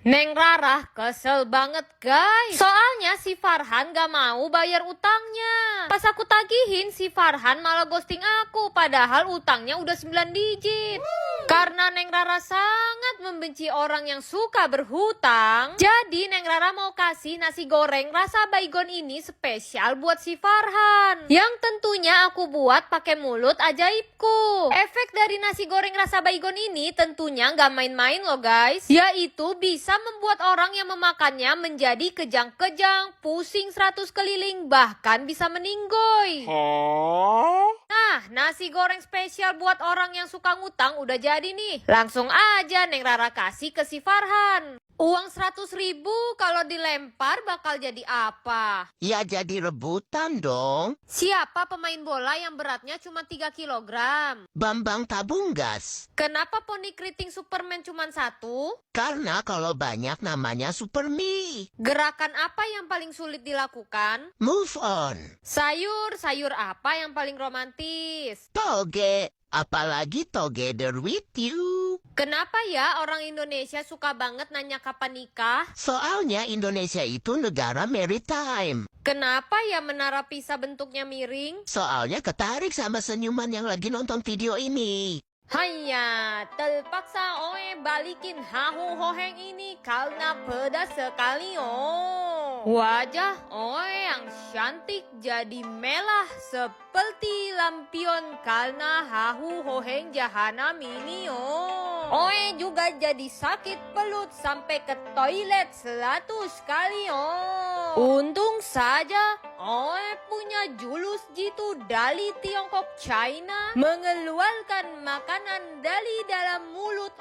Neng Rarah kesel banget guys. Soalnya si Farhan gak mau bayar utangnya. Pas aku tagihin si Farhan malah ghosting aku. Padahal utangnya udah 9 digit. Karena Neng Rarah sangat membenci orang yang suka berhutang. Jadi Neng Rarah mau kasih nasi goreng rasa baygon ini spesial buat si Farhan. Yang tentunya aku buat pakai mulut ajaibku. Efek dari nasi goreng rasa baygon ini tentunya gak main-main loh guys. Yaitu bisa membuat orang yang memakannya menjadi kejang-kejang, pusing 100 keliling, bahkan bisa meninggoy. Nah, nasi goreng spesial buat orang yang suka ngutang udah jadi nih. Langsung aja Neng Rarah kasih ke si Farhan. Uang 100.000 kalau dilempar bakal jadi apa? Ya jadi rebutan dong. Siapa pemain bola yang beratnya cuma 3 kilogram? Bambang Tabunggas. Kenapa poni keriting Superman cuma 1? Karena kalau banyak namanya Supermi. Gerakan apa yang paling sulit dilakukan? Move on. Sayur apa yang paling romantis? Toge. Apalagi together with you. Kenapa ya orang Indonesia suka banget nanya kapan nikah? Soalnya Indonesia itu negara maritime. Kenapa ya menara Pisa bentuknya miring? Soalnya ketarik sama senyuman yang lagi nonton video ini. Hanya terpaksa balikin hahu hoheng ini karena pedas sekali Wajah yang cantik jadi melah seperti lampion karena hahu hoheng jahanam ini juga jadi sakit perut sampai ke toilet 100 kali Untung saja punya julus jitu dari Tiongkok China mengeluarkan makanan dari dalam mulut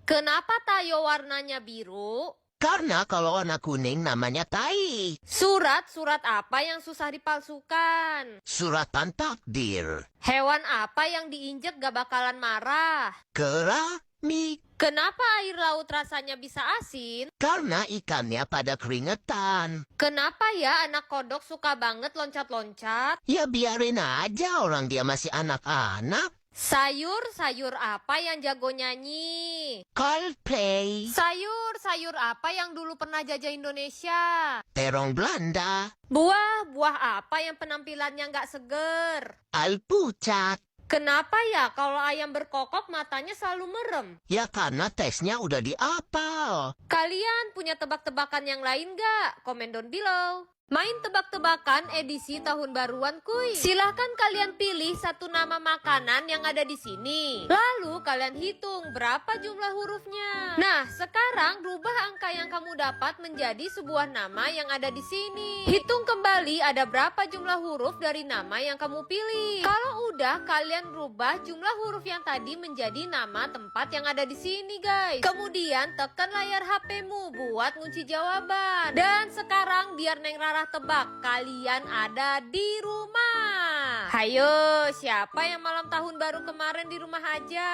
Kenapa tayo warnanya biru? Karena kalau warna kuning namanya tai. Surat apa yang susah dipalsukan? Suratan takdir. Hewan apa yang diinjek gak bakalan marah? Keramik. Kenapa air laut rasanya bisa asin? Karena ikannya pada keringetan. Kenapa ya anak kodok suka banget loncat-loncat? Ya biarin aja orang dia masih anak-anak. Sayur apa yang jago nyanyi? Coldplay. Sayur apa yang dulu pernah jajah Indonesia? Terong Belanda. Buah apa yang penampilannya nggak seger? Alpucat. Kenapa ya kalau ayam berkokok matanya selalu merem? Ya karena tesnya udah diapal. Kalian punya tebak-tebakan yang lain nggak? Komen down below. Main tebak-tebakan edisi tahun baruan kuy. Silahkan kalian pilih satu nama makanan yang ada di sini. Lalu kalian hitung berapa jumlah hurufnya. Nah, sekarang rubah angka yang kamu dapat menjadi sebuah nama yang ada di sini. Hitung kembali ada berapa jumlah huruf dari nama yang kamu pilih. Kalau udah, kalian rubah jumlah huruf yang tadi menjadi nama tempat yang ada di sini, guys. Kemudian tekan layar HP-mu buat ngunci jawaban. Dan sekarang biar Neng Rarah tebak, kalian ada di rumah. Hayo, siapa yang malam tahun baru kemarin di rumah aja?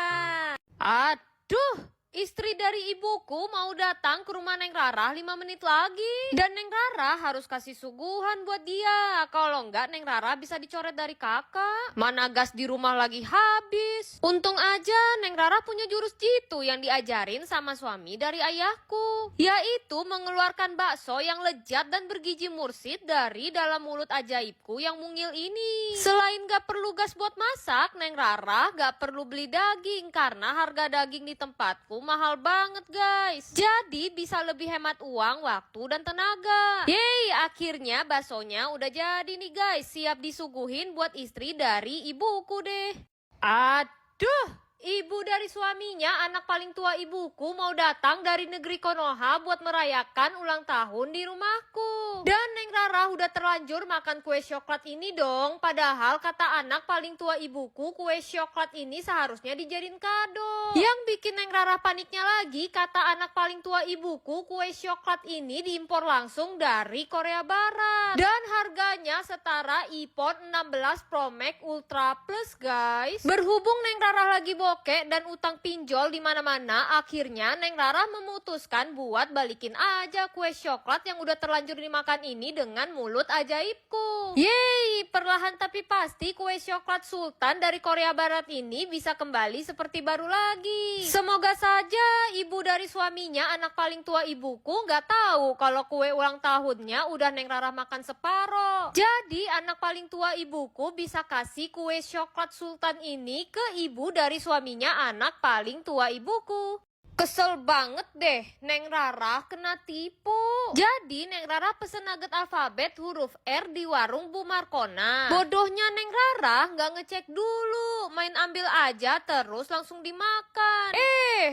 Aduh, istri dari ibuku mau datang ke rumah Neng Rarah 5 menit lagi. Dan Neng Rarah harus kasih suguhan buat dia. Kalau enggak Neng Rarah bisa dicoret dari kakak. Mana gas di rumah lagi habis. Untung aja Neng Rarah punya jurus jitu yang diajarin sama suami dari ayahku. Yaitu mengeluarkan bakso yang lezat dan bergizi mursid dari dalam mulut ajaibku yang mungil ini. Selain gak perlu gas buat masak, Neng Rarah gak perlu beli daging karena harga daging di tempatku mahal banget guys. Jadi bisa lebih hemat uang, waktu dan tenaga. Yeay, akhirnya baksonya udah jadi nih guys. Siap disuguhin buat istri dari ibuku deh. Aduh, ibu dari suaminya, anak paling tua ibuku, mau datang dari negeri Konoha buat merayakan ulang tahun di rumahku. Dan Neng Rarah udah terlanjur makan kue coklat ini dong. Padahal kata anak paling tua ibuku, kue coklat ini seharusnya dijadiin kado. Yang bikin Neng Rarah paniknya lagi, kata anak paling tua ibuku, kue coklat ini diimpor langsung dari Korea Barat. Dan harganya setara iPhone 16 Pro Max Ultra Plus guys. Berhubung Neng Rarah lagi bokek dan utang pinjol di mana-mana, akhirnya Neng Rara memutuskan buat balikin aja kue coklat yang udah terlanjur dimakan ini dengan mulut ajaibku. Yeay, perlahan tapi pasti kue coklat Sultan dari Korea Barat ini bisa kembali seperti baru lagi. Semoga saja ibu dari suaminya, anak paling tua ibuku, nggak tahu kalau kue ulang tahunnya udah Neng Rara makan separoh. Jadi anak paling tua ibuku bisa kasih kue coklat Sultan ini ke ibu dari suaminya, anak paling tua ibuku. Kesel banget deh, Neng Rara kena tipu. Jadi Neng Rara pesen nugget alfabet huruf R di warung Bu Markona. Bodohnya Neng Rara nggak ngecek dulu, main ambil aja terus langsung dimakan.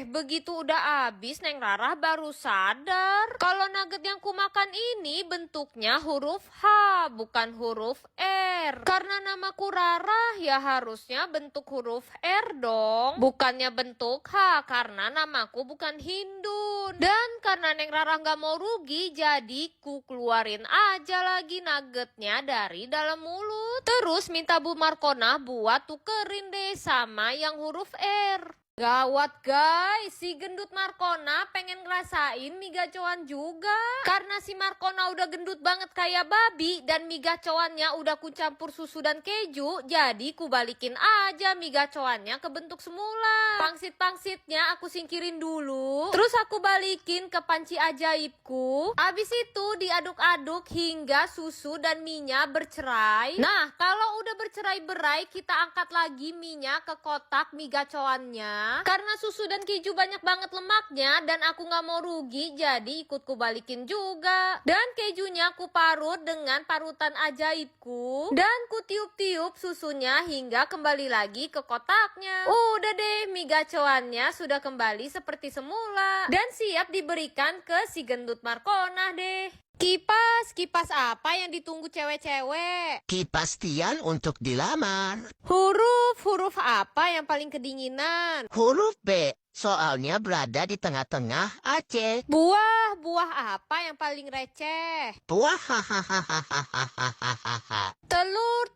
Begitu udah habis Neng Rara baru sadar kalau nugget yang kumakan ini bentuknya huruf H, bukan huruf R. Karena namaku Rara, ya harusnya bentuk huruf R dong, bukannya bentuk H, karena namaku bukan Hindun. Dan karena Neng Rara nggak mau rugi, jadi ku keluarin aja lagi nuggetnya dari dalam mulut. Terus minta Bu Markona buat tukerin deh sama yang huruf R. Gawat guys, si gendut Markona pengen ngerasain mie gacoan juga. Karena si Markona udah gendut banget kayak babi dan mie gacoannya udah ku campur susu dan keju, jadi ku balikin aja mie gacoannya ke bentuk semula. Pangsit-pangsitnya aku singkirin dulu, terus aku balikin ke panci ajaibku. Abis itu diaduk-aduk hingga susu dan mie-nya bercerai. Nah, kalau udah bercerai-berai, kita angkat lagi mie-nya ke kotak mie gacoannya. Karena susu dan keju banyak banget lemaknya dan aku gak mau rugi, jadi ikut ku balikin juga. Dan kejunya ku parut dengan parutan ajaibku dan ku tiup-tiup susunya hingga kembali lagi ke kotaknya. Udah deh, mie gacoannya sudah kembali seperti semula dan siap diberikan ke si gendut Markona deh. Kipas apa yang ditunggu cewek-cewek? Kipas Tian untuk dilamar. Huruf apa yang paling kedinginan? Huruf B, soalnya berada di tengah-tengah Aceh. Buah apa yang paling receh? Buah hahaha.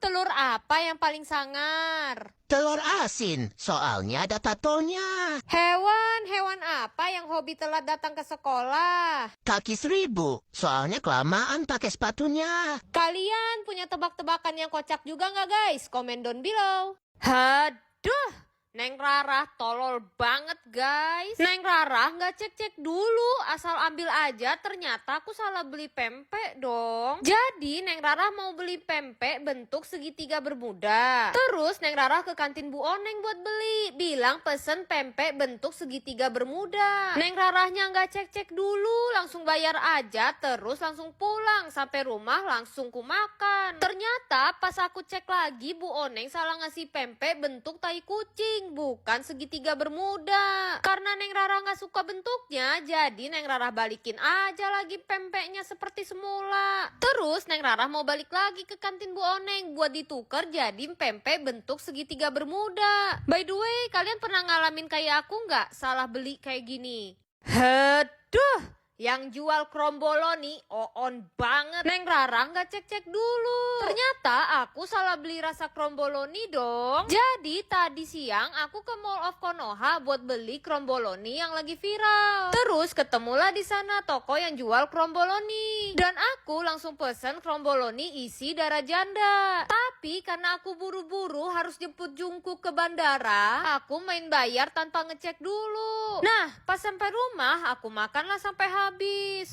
Telur apa yang paling sangar? Telur asin, soalnya ada tatonya. Hewan apa yang hobi telat datang ke sekolah? Kaki 1000, soalnya kelamaan pakai sepatunya. Kalian punya tebak-tebakan yang kocak juga nggak guys? Komen down below. Haduh, Neng Rara tolol banget guys. Neng Rara nggak cek-cek dulu, asal ambil aja, ternyata aku salah beli pempek dong. Jadi Neng Rara mau beli pempek bentuk segitiga bermuda. Terus Neng Rara ke kantin Bu Oneng buat beli, bilang pesen pempek bentuk segitiga bermuda. Neng Raranya nggak cek-cek dulu, langsung bayar aja, terus langsung pulang. Sampai rumah langsung ku makan. Ternyata pas aku cek lagi, Bu Oneng salah ngasih pempek bentuk tai kucing, bukan segitiga bermuda. Karena Neng Rara nggak suka bentuknya, jadi Neng Rara balikin aja lagi pempeknya seperti semula. Terus Neng Rara mau balik lagi ke kantin Bu Oneng buat ditukar jadi pempek bentuk segitiga bermuda. By the way, kalian pernah ngalamin kayak aku nggak salah beli kayak gini? Haduh, yang jual kromboloni on banget. Neng Rara nggak cek-cek dulu. Ternyata aku salah beli rasa kromboloni dong. Jadi tadi siang aku ke Mall of Konoha buat beli kromboloni yang lagi viral. Terus ketemulah di sana toko yang jual kromboloni. Dan aku langsung pesen kromboloni isi darah janda. Tapi karena aku buru-buru harus jemput Jungkook ke bandara, aku main bayar tanpa ngecek dulu. Nah, pas sampai rumah aku makanlah sampai habis.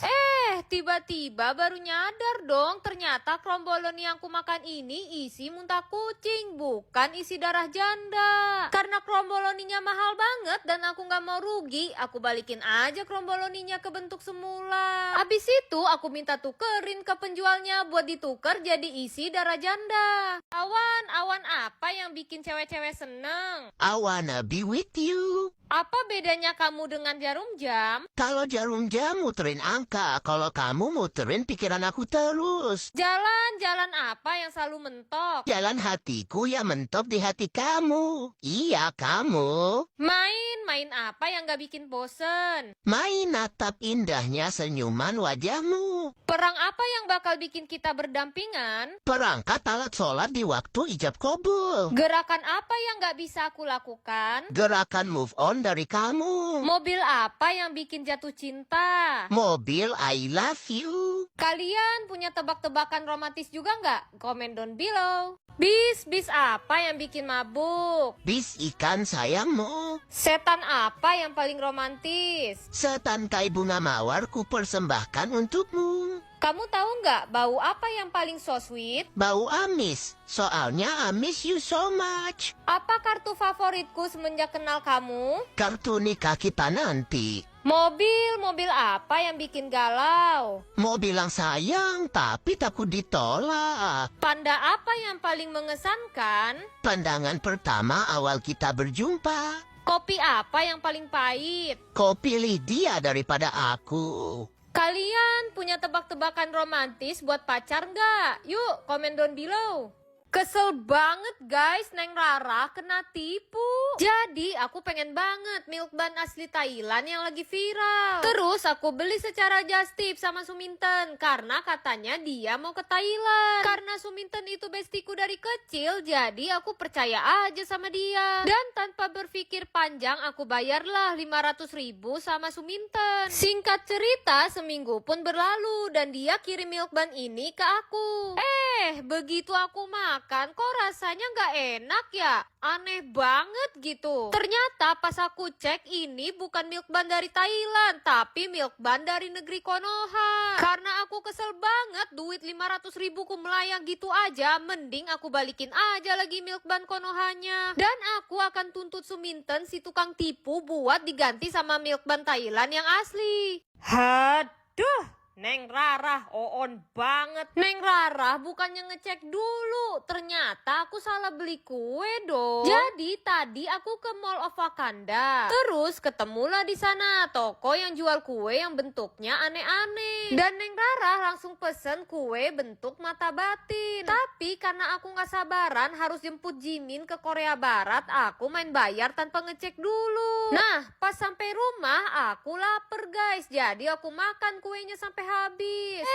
Tiba-tiba baru nyadar dong, ternyata kromboloni yang aku makan ini isi muntah kucing, bukan isi darah janda. Karena kromboloninya mahal banget dan aku gak mau rugi, aku balikin aja kromboloninya ke bentuk semula. Abis itu aku minta tukerin ke penjualnya buat ditukar jadi isi darah janda. Awan apa yang bikin cewek-cewek seneng? I wanna be with you. Apa bedanya kamu dengan jarum jam? Kalau jarum jam muterin angka, kalau kamu muterin pikiran aku terus. Jalan apa yang selalu mentok? Jalan hatiku yang mentok di hati kamu. Iya, kamu. Main apa yang gak bikin bosen? Main natap indahnya senyuman wajahmu. Perang apa yang bakal bikin kita berdampingan? Perangkat alat sholat tepat di waktu ijab kabul. Gerakan apa yang gak bisa aku lakukan? Gerakan move on dari kamu. Mobil apa yang bikin jatuh cinta? Mobil I love you. Kalian punya tebak-tebakan romantis juga nggak? Komen down below. Bis apa yang bikin mabuk? Bis ikan sayangmu. Setan apa yang paling romantis? Setangkai bunga mawar ku persembahkan untukmu. Kamu tahu nggak bau apa yang paling so sweet? Bau amis. Soalnya I miss you so much. Apa kartu favoritku semenjak kenal kamu? Kartu nikah kita nanti. Mobil apa yang bikin galau? Mau bilang sayang tapi takut ditolak. Panda apa yang paling mengesankan? Pandangan pertama awal kita berjumpa. Kopi apa yang paling pahit? Kau pilih dia daripada aku. Kalian punya tebak-tebakan romantis buat pacar nggak? Yuk, komen down below. Kesel banget guys, Neng Rara kena tipu. Jadi aku pengen banget milk bun asli Thailand yang lagi viral. Terus aku beli secara just tip sama Suminten karena katanya dia mau ke Thailand. Karena Suminten itu bestiku dari kecil, jadi aku percaya aja sama dia. Dan tanpa berpikir panjang aku bayarlah 500.000 sama Suminten. Singkat cerita, seminggu pun berlalu dan dia kirim milk bun ini ke aku. Begitu aku makan kok rasanya nggak enak ya? Aneh banget gitu. Ternyata pas aku cek ini bukan milk bun dari Thailand, tapi milk bun dari negeri Konoha. Karena aku kesel banget duit 500.000 ku melayang gitu aja, mending aku balikin aja lagi milk bun Konohanya. Dan aku akan tuntut Suminten si tukang tipu buat diganti sama milk bun Thailand yang asli. Haduh. Neng Rara, oon banget. Neng Rara bukannya ngecek dulu, ternyata aku salah beli kue dong. Jadi tadi aku ke Mall of Wakanda. Terus ketemulah di sana toko yang jual kue yang bentuknya aneh-aneh. Dan Neng Rara langsung pesen kue bentuk mata batin. Tapi karena aku gak sabaran harus jemput Jimin ke Korea Barat, aku main bayar tanpa ngecek dulu. Nah, pas sampai rumah aku lapar guys. Jadi aku makan kuenya sampai habis.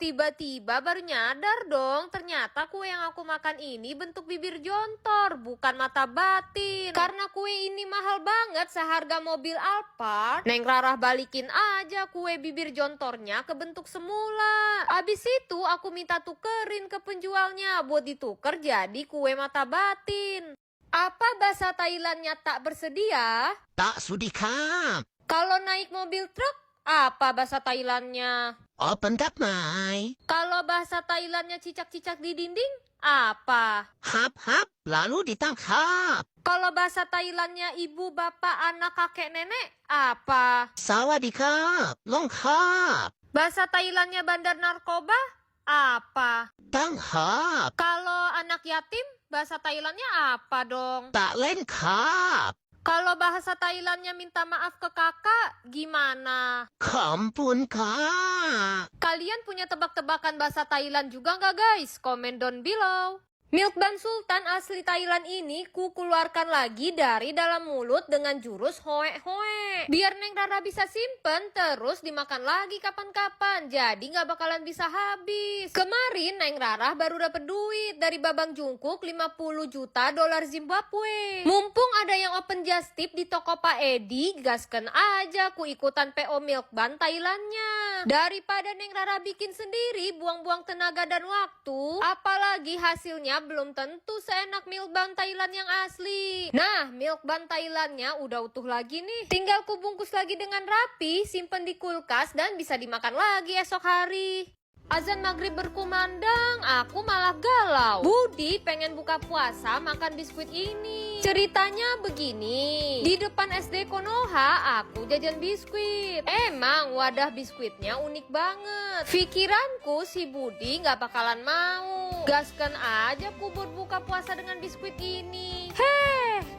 Tiba-tiba baru nyadar dong, ternyata kue yang aku makan ini bentuk bibir jontor, bukan mata batin. Karena kue ini mahal banget, seharga mobil Alphard, Neng Rara balikin aja kue bibir jontornya ke bentuk semula. Abis itu aku minta tukerin ke penjualnya buat dituker jadi kue mata batin. Apa bahasa Thailandnya tak bersedia? Tak sudi kap. Kalau naik mobil truk, apa bahasa Thailandnya? Open tap mai. Kalau bahasa Thailandnya cicak-cicak di dinding, apa? Hap lalu ditangkap. Kalau bahasa Thailandnya ibu, bapak, anak, kakek, nenek, apa? Sawadikap. Longkap. Bahasa Thailandnya bandar narkoba, apa? Tanghap. Kalau anak yatim, bahasa Thailandnya apa dong? Tak lengkap. Kalau bahasa Thailandnya minta maaf ke kakak, gimana? Kampun kak. Kalian punya tebak-tebakan bahasa Thailand juga nggak guys? Komen down below. Milk bun sultan asli Thailand ini ku keluarkan lagi dari dalam mulut dengan jurus hoe-hoe. Biar Neng Rara bisa simpen terus dimakan lagi kapan-kapan, jadi nggak bakalan bisa habis. Kemarin Neng Rara baru dapet duit dari Babang Jungkook 50 juta dolar Zimbabwe. Mumpung ada yang open just tip di toko Pak Edi, gasken aja ku ikutan PO milk bun Thailandnya. Daripada Neng Rara bikin sendiri, buang-buang tenaga dan waktu, apalagi hasilnya belum tentu seenak milk bun Thailand yang asli. Nah, milk bun Thailandnya udah utuh lagi nih. Tinggal kubungkus lagi dengan rapi, simpen di kulkas dan bisa dimakan lagi esok hari. Azan maghrib berkumandang, aku malah galau. Budi pengen buka puasa makan biskuit ini. Ceritanya begini, di depan SD Konoha aku jajan biskuit. Emang wadah biskuitnya unik banget. Pikiranku si Budi gak bakalan mau. Gaskan aja ku buat buka puasa dengan biskuit ini.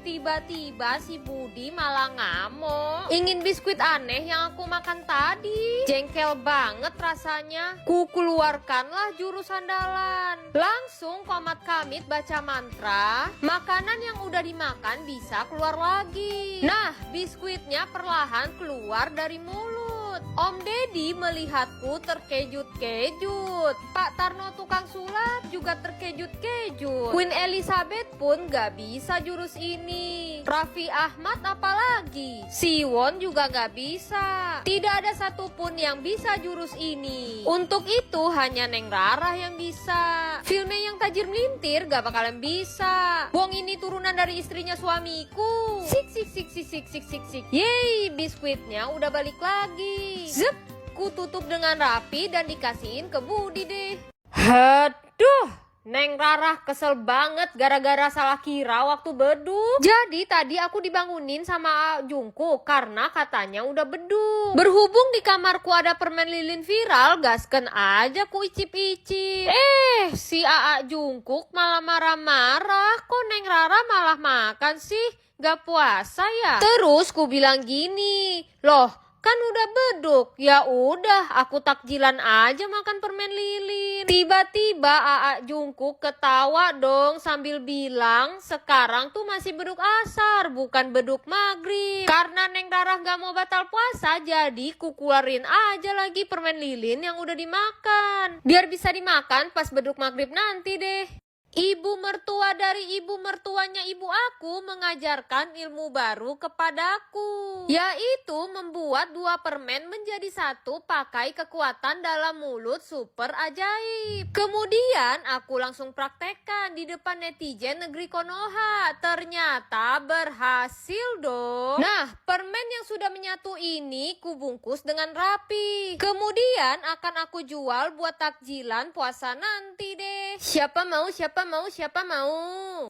Tiba-tiba si Budi malah ngamuk. Ingin biskuit aneh yang aku makan tadi. Jengkel banget rasanya. Ku keluarkanlah jurus andalan. Langsung komat kamit baca mantra. Makanan yang udah dimakan bisa keluar lagi. Nah, biskuitnya perlahan keluar dari mulut. Om Deddy melihatku terkejut-kejut. Pak Tarno tukang sulap juga terkejut-kejut. Queen Elizabeth pun gak bisa jurus ini. Raffi Ahmad apalagi. Siwon juga gak bisa. Tidak ada satupun yang bisa jurus ini. Untuk itu hanya Neng Rarah yang bisa. Filmnya yang tajir melintir gak bakalan bisa. Wong ini turunan dari istrinya suamiku. Sik sik sik sik sik sik sik sik. Yeay, biskuitnya udah balik lagi. Zep, ku tutup dengan rapi dan dikasihin ke Budi deh. Haduh, Neng Rarah kesel banget gara-gara salah kira waktu beduk. Jadi tadi aku dibangunin sama Jungkook karena katanya udah beduk. Berhubung di kamarku ada permen lilin viral, gasken aja ku icip-icip. Si Aa Jungkook malah marah-marah. Kok Neng Rarah malah makan sih? Gak puasa ya? Terus ku bilang gini, loh kan udah beduk. Ya udah, aku takjilan aja makan permen lilin. Tiba-tiba Aa Jungkook ketawa dong sambil bilang, sekarang tuh masih beduk asar, bukan beduk maghrib. Karena Neng Rarah gak mau batal puasa, jadi ku keluarin aja lagi permen lilin yang udah dimakan. Biar bisa dimakan pas beduk maghrib nanti deh. Ibu mertua dari ibu mertuanya ibu aku mengajarkan ilmu baru kepadaku, yaitu membuat 2 permen menjadi 1 pakai kekuatan dalam mulut super ajaib. Kemudian aku langsung praktekkan di depan netizen negeri Konoha. Ternyata berhasil dong. Nah, permen yang sudah menyatu ini kubungkus dengan rapi. Kemudian akan aku jual buat takjilan puasa nanti deh. Siapa mau?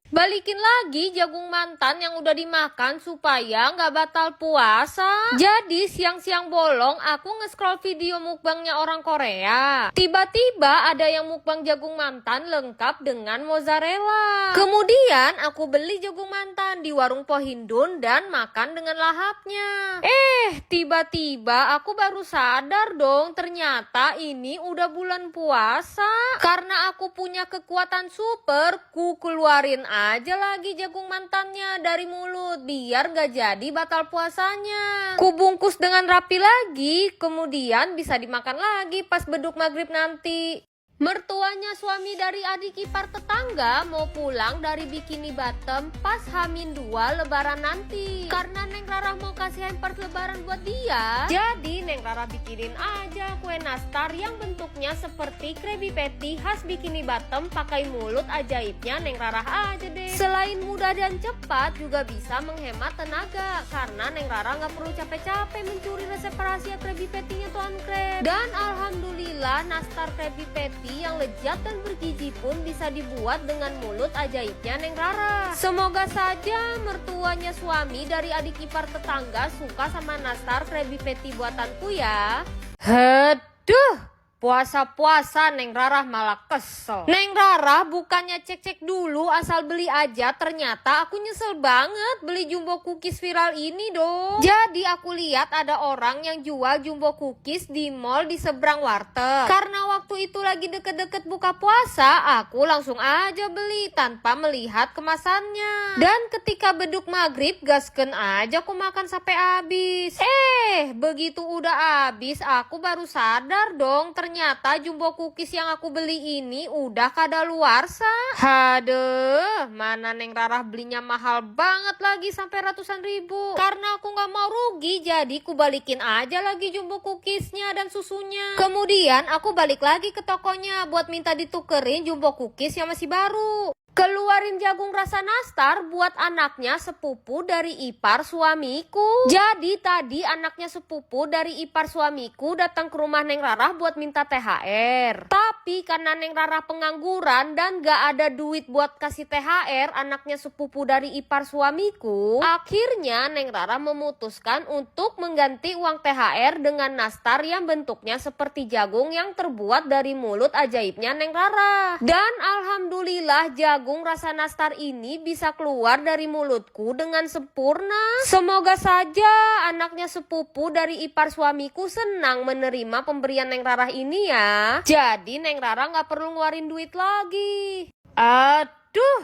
Balikin lagi jagung mantan yang udah dimakan supaya nggak batal puasa. Jadi siang-siang bolong aku nge-scroll video mukbangnya orang Korea. Tiba-tiba ada yang mukbang jagung mantan lengkap dengan mozzarella. Kemudian aku beli jagung mantan di warung Pohindun dan makan dengan lahapnya. Tiba-tiba aku baru sadar dong, ternyata ini udah bulan puasa. Karena aku punya kekuatan super, ku keluarin aja lagi jagung mantannya dari mulut biar gak jadi batal puasanya. Ku bungkus dengan rapi lagi, kemudian bisa dimakan lagi pas beduk maghrib nanti. Mertuanya suami dari adik ipar tetangga mau pulang dari Bikini Bottom pas H-2 lebaran nanti. Karena Neng Rarah mau kasih hampers lebaran buat dia, jadi Neng Rarah bikinin aja kue nastar yang bentuknya seperti Krabby Patty khas Bikini Bottom pakai mulut ajaibnya Neng Rarah aja deh. Selain mudah dan cepat, juga bisa menghemat tenaga karena Neng Rarah nggak perlu capek-capek mencuri resep rahasia Krabby Patty-nya Tuan Krab. Dan alhamdulillah nastar Krabby Patty yang lezat dan bergizi pun bisa dibuat dengan mulut ajaibnya Neng Rarah. Semoga saja mertuanya suami dari adik ipar tetangga suka sama nastar Krabby Patty buatanku ya. Haduh, puasa-puasa Neng Rarah malah kesel. Neng Rarah bukannya cek-cek dulu asal beli aja, ternyata aku nyesel banget beli jumbo cookies viral ini dong. Jadi aku lihat ada orang yang jual jumbo cookies di mall di seberang warteg. Karena waktu itu lagi deket-deket buka puasa, aku langsung aja beli tanpa melihat kemasannya. Dan ketika beduk maghrib, gasken aja aku makan sampai habis. Begitu udah habis, aku baru sadar dong, ternyata jumbo cookies yang aku beli ini udah kadaluarsa. Haduh, mana Neng Rarah belinya mahal banget lagi sampai ratusan ribu. Karena aku gak mau rugi, jadi ku balikin aja lagi jumbo cookiesnya dan susunya. Kemudian aku balik lagi ke tokonya buat minta ditukerin jumbo cookies yang masih baru. Keluarin jagung rasa nastar buat anaknya sepupu dari ipar suamiku. Jadi tadi anaknya sepupu dari ipar suamiku datang ke rumah Neng Rarah buat minta THR. Tapi karena Neng Rarah pengangguran dan gak ada duit buat kasih THR anaknya sepupu dari ipar suamiku, akhirnya Neng Rarah memutuskan untuk mengganti uang THR dengan nastar yang bentuknya seperti jagung yang terbuat dari mulut ajaibnya Neng Rarah. Dan alhamdulillah jagung rasa nastar ini bisa keluar dari mulutku dengan sempurna. Semoga saja anaknya sepupu dari ipar suamiku senang menerima pemberian Neng Rarah ini ya. Jadi Neng Rarah gak perlu ngeluarin duit lagi. Aduh,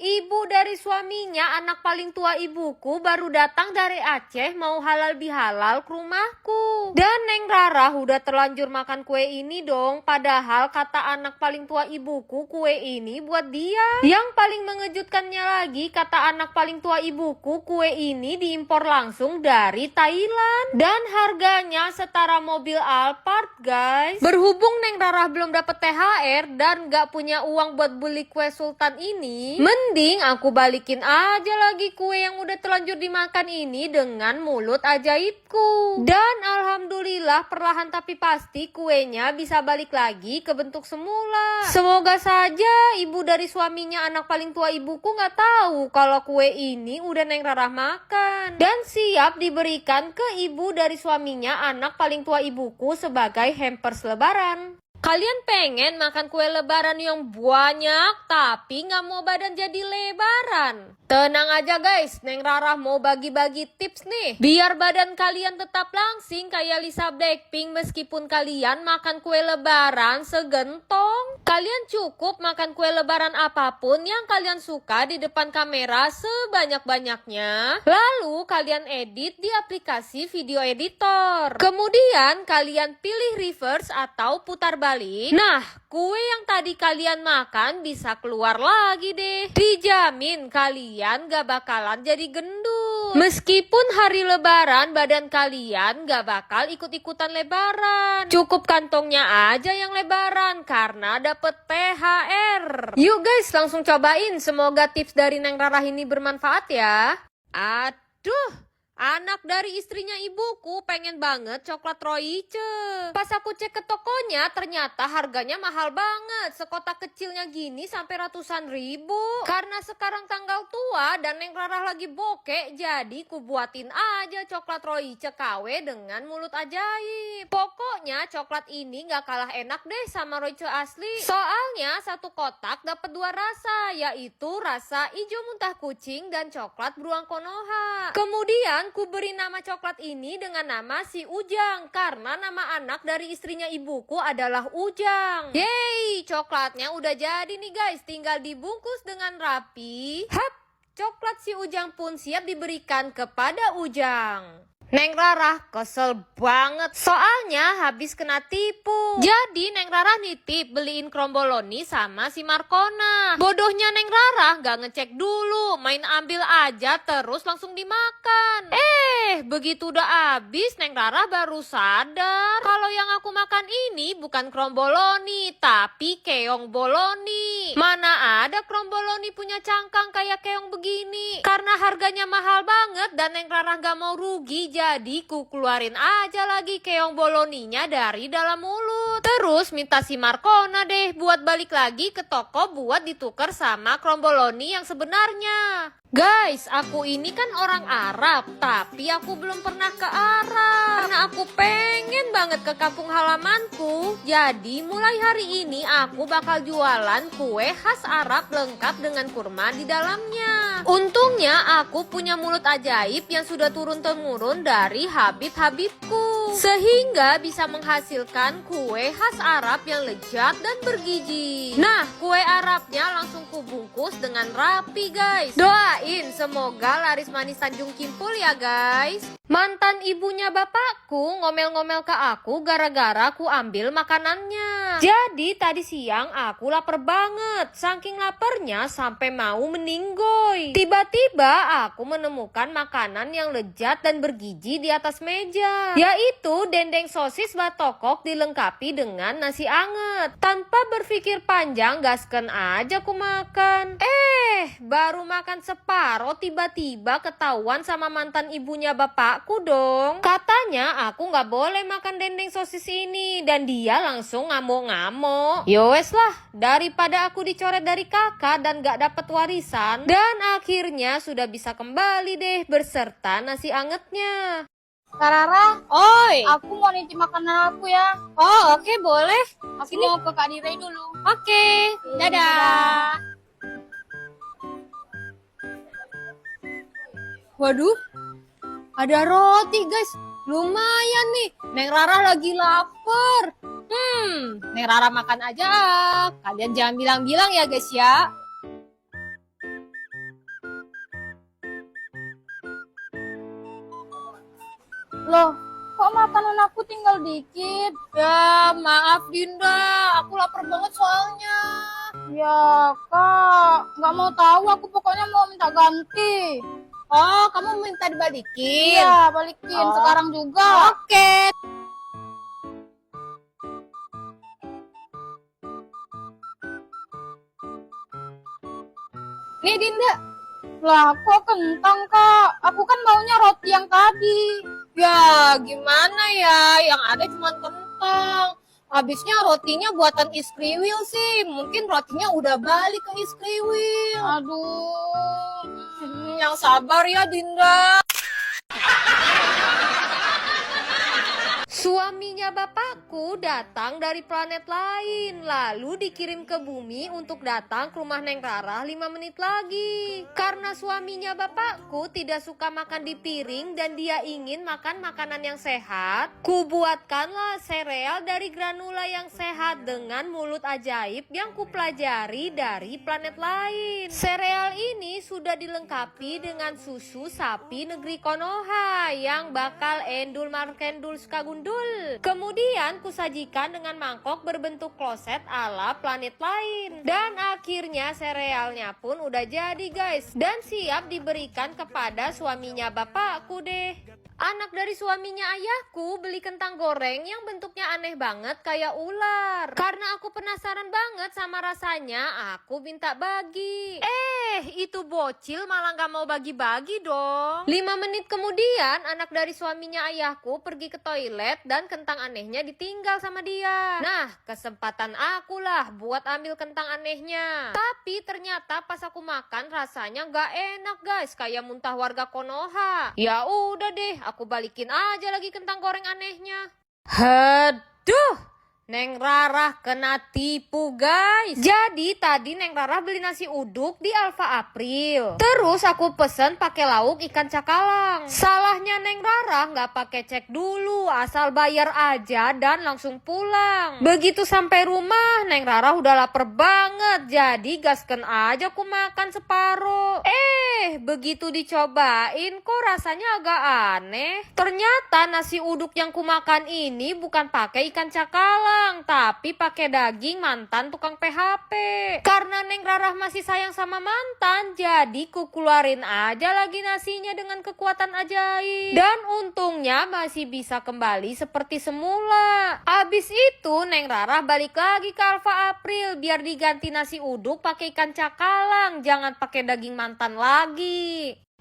ibu dari suaminya, anak paling tua ibuku, baru datang dari Aceh mau halal bihalal ke rumahku. Dan Neng Neng Rara udah terlanjur makan kue ini dong. Padahal kata anak paling tua ibuku, kue ini buat dia. Yang paling mengejutkannya lagi, kata anak paling tua ibuku, kue ini diimpor langsung dari Thailand. Dan harganya setara mobil Alphard, guys. Berhubung Neng Rara belum dapet THR dan gak punya uang buat beli kue sultan ini, mending aku balikin aja lagi kue yang udah terlanjur dimakan ini dengan mulut ajaibku. Dan alhamdulillah perlahan tapi pasti kuenya bisa balik lagi ke bentuk semula. Semoga saja ibu dari suaminya anak paling tua ibuku gak tahu kalau kue ini udah Neng Rara makan. Dan siap diberikan ke ibu dari suaminya anak paling tua ibuku sebagai hampers lebaran. Kalian pengen makan kue lebaran yang banyak tapi nggak mau badan jadi lebaran? Tenang aja guys, Neng Rara mau bagi-bagi tips nih. Biar badan kalian tetap langsing kayak Lisa Blackpink meskipun kalian makan kue lebaran segentong. Kalian cukup makan kue lebaran apapun yang kalian suka di depan kamera sebanyak-banyaknya. Lalu kalian edit di aplikasi video editor. Kemudian kalian pilih reverse atau putar balik. Nah, kue yang tadi kalian makan bisa keluar lagi deh. Dijamin kalian gak bakalan jadi gendut. Meskipun hari lebaran badan kalian gak bakal ikut-ikutan lebaran. Cukup kantongnya aja yang lebaran karena dapet THR. Yuk guys langsung cobain. Semoga tips dari Neng Rara ini bermanfaat ya. Aduh. Anak dari istrinya ibuku pengen banget coklat Royce. Pas aku cek ke tokonya ternyata harganya mahal banget. Sekotak kecilnya gini sampai ratusan ribu. Karena sekarang tanggal tua dan Neng Rara lagi bokek, jadi ku buatin aja coklat Royce KW dengan mulut ajaib. Pokoknya coklat ini gak kalah enak deh sama Royce asli. Soalnya satu kotak dapat dua rasa, yaitu rasa ijo muntah kucing dan coklat beruang Konoha. Kemudian ku beri nama coklat ini dengan nama si Ujang karena nama anak dari istrinya ibuku adalah Ujang. Yeay, coklatnya udah jadi nih guys, tinggal dibungkus dengan rapi. Hap, coklat si Ujang pun siap diberikan kepada Ujang. Neng Rara kesel banget soalnya habis kena tipu. Jadi Neng Rara nitip beliin kromboloni sama si Markona. Bodohnya Neng Rara gak ngecek dulu, main ambil aja terus langsung dimakan. Begitu udah habis Neng Rara baru sadar kalau yang aku makan ini bukan kromboloni tapi keong boloni. Mana ada kromboloni punya cangkang kayak keong begini. Karena harganya mahal banget dan Neng Rara gak mau rugi, jadi ku keluarin aja lagi keong boloninya dari dalam mulut. Terus minta si Markona deh buat balik lagi ke toko buat ditukar sama kromboloni yang sebenarnya. Guys, aku ini kan orang Arab, tapi aku belum pernah ke Arab. Karena aku pengen banget ke kampung halamanku. Jadi mulai hari ini aku bakal jualan kue khas Arab lengkap dengan kurma di dalamnya. Untungnya aku punya mulut ajaib yang sudah turun-temurun dari Habib-habibku. Sehingga bisa menghasilkan kue khas Arab yang lezat dan bergizi. Nah, kue Arabnya langsung kubungkus dengan rapi guys. Doain semoga laris manis Tanjung Kimpul ya guys. Mantan ibunya bapakku ngomel-ngomel ke aku gara-gara aku ambil makanannya. Jadi tadi siang aku lapar banget. Saking laparnya sampai mau meninggoy. Tiba-tiba aku menemukan makanan yang lezat dan bergizi di atas meja. Yaitu dendeng sosis batokok dilengkapi dengan nasi anget. Tanpa berpikir panjang gasken aja aku makan. Baru makan separoh tiba-tiba ketahuan sama mantan ibunya bapakku dong. Katanya aku gak boleh makan dendeng sosis ini dan dia langsung ngamuk-ngamuk. Yowes lah, daripada aku dicoret dari kakak dan gak dapet warisan. Dan akhirnya sudah bisa kembali deh berserta nasi angetnya. Kak Rara, Oi, aku mau nitip makanan aku ya. oh oke boleh. Aku mau ke Kak Diray dulu. Oke, dadah. Waduh, ada roti guys. Lumayan nih. Neng Rara lagi lapar. Neng Rara makan aja. Kalian jangan bilang-bilang ya guys ya. Loh, kok makanan aku tinggal dikit? Ya, maaf Dinda, aku lapar banget soalnya. Ya, Kak, nggak mau tahu, aku pokoknya mau minta ganti. Oh, kamu minta dibalikin? Iya, balikin sekarang juga. Oke. Nih Dinda. Lah, kok kentang, Kak? Aku kan maunya roti yang tadi. Ya, gimana ya? Yang ada cuma kentang. Habisnya rotinya buatan Iskriwil sih. Mungkin rotinya udah balik ke Iskriwil. Aduh. Yang sabar ya, Dinda. Suaminya bapakku datang dari planet lain, lalu dikirim ke bumi untuk datang ke rumah Neng Rarah 5 menit lagi. Karena suaminya bapakku tidak suka makan di piring dan dia ingin makan makanan yang sehat, kubuatkanlah sereal dari granula yang sehat dengan mulut ajaib yang kupelajari dari planet lain. Sereal ini sudah dilengkapi dengan susu sapi negeri Konoha yang bakal endul markendul skagundul. Kemudian kusajikan dengan mangkok berbentuk kloset ala planet lain. Dan akhirnya serealnya pun udah jadi guys. Dan siap diberikan kepada suaminya bapakku deh. Anak dari suaminya ayahku beli kentang goreng yang bentuknya aneh banget kayak ular. Karena aku penasaran banget sama rasanya, aku minta bagi. Itu bocil malah gak mau bagi-bagi dong. 5 menit kemudian anak dari suaminya ayahku pergi ke toilet dan kentang anehnya ditinggal sama dia. Nah, kesempatan akulah buat ambil kentang anehnya. Tapi ternyata pas aku makan rasanya gak enak guys, kayak muntah warga Konoha. Ya udah deh, aku balikin aja lagi kentang goreng anehnya. Haduh, Neng Rarah kena tipu guys. Jadi tadi Neng Rarah beli nasi uduk di Alfa April. Terus aku pesen pakai lauk ikan cakalang. Salahnya Neng Rarah nggak pakai cek dulu, asal bayar aja dan langsung pulang. Begitu sampai rumah Neng Rarah udah lapar banget. Jadi gasken aja aku makan separuh. Begitu dicobain kok rasanya agak aneh. Ternyata nasi uduk yang kumakan ini bukan pakai ikan cakalang, tapi pakai daging mantan tukang PHP. Karena Neng Rarah masih sayang sama mantan, jadi ku keluarin aja lagi nasinya dengan kekuatan ajaib. Dan untungnya masih bisa kembali seperti semula. Abis itu Neng Rarah balik lagi ke Alfa April biar diganti nasi uduk pakai ikan cakalang, jangan pakai daging mantan lagi.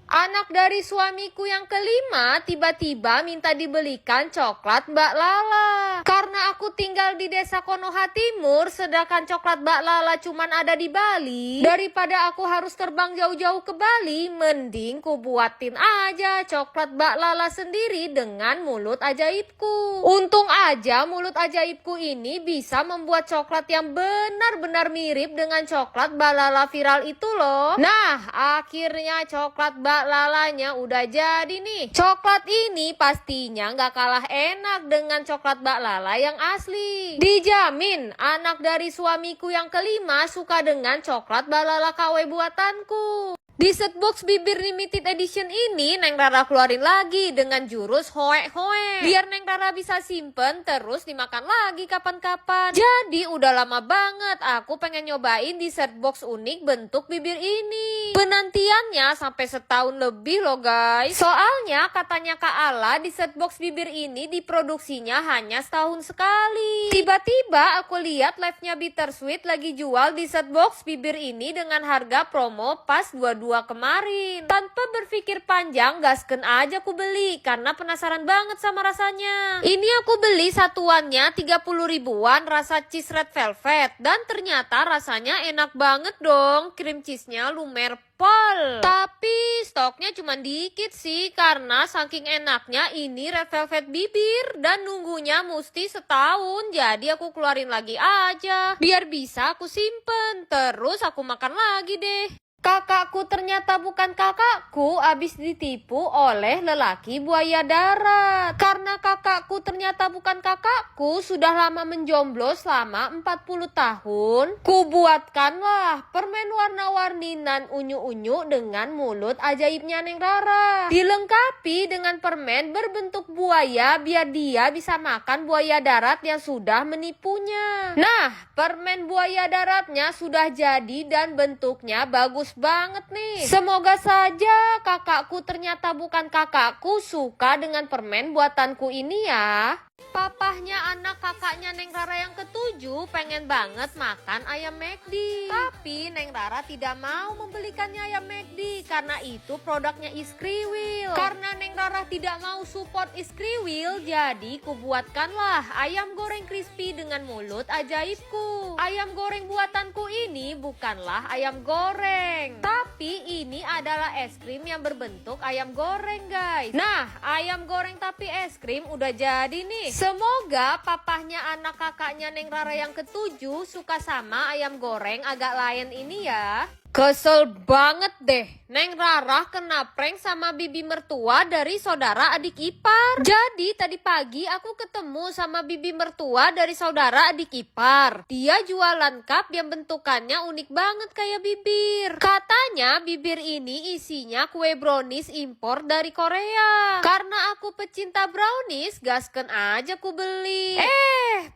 Anak dari suamiku yang kelima tiba-tiba minta dibelikan coklat Mbak Lala. Karena aku tinggal di desa Konoha Timur, sedangkan coklat Mbak Lala cuman ada di Bali. Daripada aku harus terbang jauh-jauh ke Bali, mending ku buatin aja coklat Mbak Lala sendiri dengan mulut ajaibku. Untung aja mulut ajaibku ini bisa membuat coklat yang benar-benar mirip dengan coklat Mbak Lala viral itu loh. Nah, akhirnya coklat Mbak Lalanya udah jadi nih. Coklat ini pastinya nggak kalah enak dengan coklat Mbak Lala yang asli. Dijamin anak dari suamiku yang kelima suka dengan coklat Mbak Lala KW buatanku. Di setbox bibir limited edition ini Neng Rarah keluarin lagi dengan jurus hoe-hoe. Biar Neng Rarah bisa simpen terus dimakan lagi kapan-kapan. Jadi udah lama banget aku pengen nyobain di setbox unik bentuk bibir ini. Penantiannya sampai setahun lebih loh guys. Soalnya katanya Kak Ala di setbox bibir ini diproduksinya hanya setahun sekali. Tiba-tiba aku lihat live-nya Bittersweet lagi jual di setbox bibir ini dengan harga promo pas 22 kemarin. Tanpa berpikir panjang, gasken aja aku beli karena penasaran banget sama rasanya. Ini aku beli satuannya 30 ribuan rasa cheese red velvet dan ternyata rasanya enak banget dong. Cream cheese-nya lumer pol. Tapi stoknya cuma dikit sih karena saking enaknya ini red velvet bibir dan nunggunya mesti setahun. Jadi aku keluarin lagi aja biar bisa aku simpen terus aku makan lagi deh. Kakakku ternyata bukan kakakku, abis ditipu oleh lelaki buaya darat. Karena kakakku ternyata bukan kakakku, sudah lama menjomblo selama 40 tahun, kubuatkanlah permen warna-warni nan unyu-unyu dengan mulut ajaibnya Neng Rara. Dilengkapi dengan permen berbentuk buaya biar dia bisa makan buaya darat yang sudah menipunya. Nah, permen buaya daratnya sudah jadi dan bentuknya bagus banget nih. Semoga saja kakakku ternyata bukan kakakku suka dengan permen buatanku ini ya. Papahnya anak kakaknya Neng Rara yang ketujuh pengen banget makan ayam McD. Tapi Neng Rara tidak mau membelikannya ayam McD karena itu produknya Iskriwil. Karena Neng Rara tidak mau support Iskriwil, jadi kubuatkanlah ayam goreng crispy dengan mulut ajaibku. Ayam goreng buatanku ini bukanlah ayam goreng, tapi ini adalah es krim yang berbentuk ayam goreng guys. Nah, ayam goreng tapi es krim udah jadi nih. Semoga papahnya anak kakaknya Neng Rara yang ketujuh suka sama ayam goreng agak lain ini ya. Kesel banget deh, Neng Rara kena prank sama bibi mertua dari saudara adik ipar. Jadi tadi pagi aku ketemu sama bibi mertua dari saudara adik ipar. Dia jualan cup yang bentukannya unik banget kayak bibir. Katanya bibir ini isinya kue brownies impor dari Korea. Karena aku pecinta brownies, gasken aja ku beli.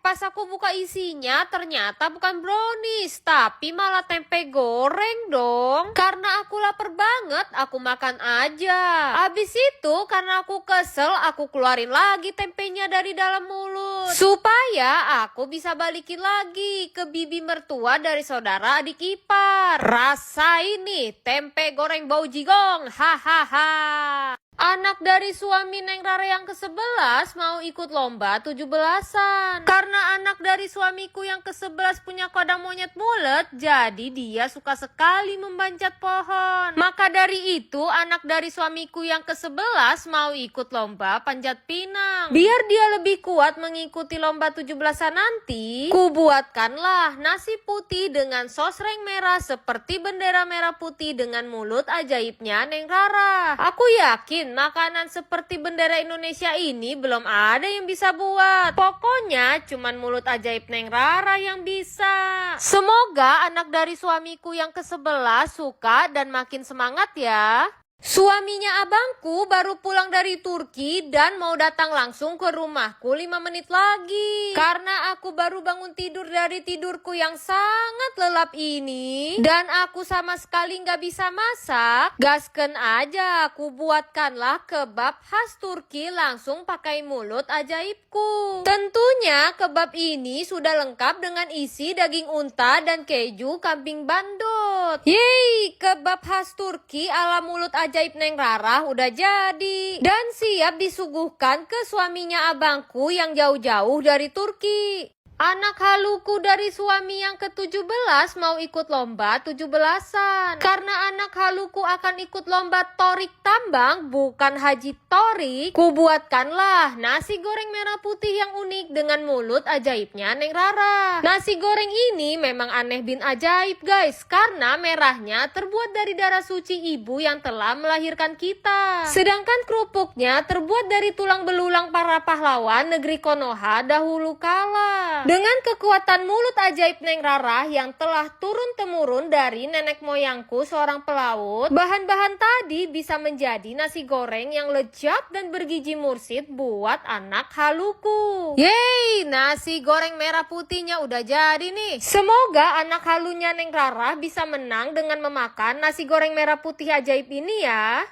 Pas aku buka isinya ternyata bukan brownies, tapi malah tempe goreng dong. Karena aku lapar banget, aku makan aja. Habis itu karena aku kesel, aku keluarin lagi tempenya dari dalam mulut. Supaya aku bisa balikin lagi ke bibi mertua dari saudara adik ipar. Rasain nih tempe goreng bau jigong, hahaha. Anak dari suami Neng Rara yang ke-11 mau ikut lomba 17-an. Karena anak dari suamiku yang ke-11 punya kodam monyet mulet, jadi dia suka sekali memanjat pohon. Maka dari itu anak dari suamiku yang ke-11 mau ikut lomba panjat pinang. Biar dia lebih kuat mengikuti lomba 17-an nanti, kubuatkanlah nasi putih dengan sosreng merah seperti bendera merah putih dengan mulut ajaibnya Neng Rara. Aku yakin makanan seperti bendera Indonesia ini belum ada yang bisa buat. Pokoknya cuman mulut ajaib Neng Rara yang bisa. Semoga anak dari suamiku yang ke-11 suka dan makin semangat ya. Suaminya abangku baru pulang dari Turki dan mau datang langsung ke rumahku 5 menit lagi. Karena aku baru bangun tidur dari tidurku yang sangat lelap ini dan aku sama sekali nggak bisa masak, gasken aja aku buatkanlah kebab khas Turki langsung pakai mulut ajaibku. Tentunya kebab ini sudah lengkap dengan isi daging unta dan keju kambing bandot. Yeay, kebab khas Turki ala mulut ajaib Neng Rara udah jadi dan siap disuguhkan ke suaminya abangku yang jauh-jauh dari Turki. Anak haluku dari suami yang ke-17 mau ikut lomba 17-an. Karena anak haluku akan ikut lomba torik tambang, bukan haji torik, kubuatkanlah nasi goreng merah putih yang unik dengan mulut ajaibnya Neng Rara. Nasi goreng ini memang aneh bin ajaib guys, karena merahnya terbuat dari darah suci ibu yang telah melahirkan kita. Sedangkan kerupuknya terbuat dari tulang belulang para pahlawan negeri Konoha dahulu kala. Dengan kekuatan mulut ajaib Neng Rara yang telah turun-temurun dari nenek moyangku seorang pelaut, bahan-bahan tadi bisa menjadi nasi goreng yang lezat dan bergizi mursid buat anak haluku. Yeay, nasi goreng merah putihnya udah jadi nih. Semoga anak halunya Neng Rara bisa menang dengan memakan nasi goreng merah putih ajaib ini ya.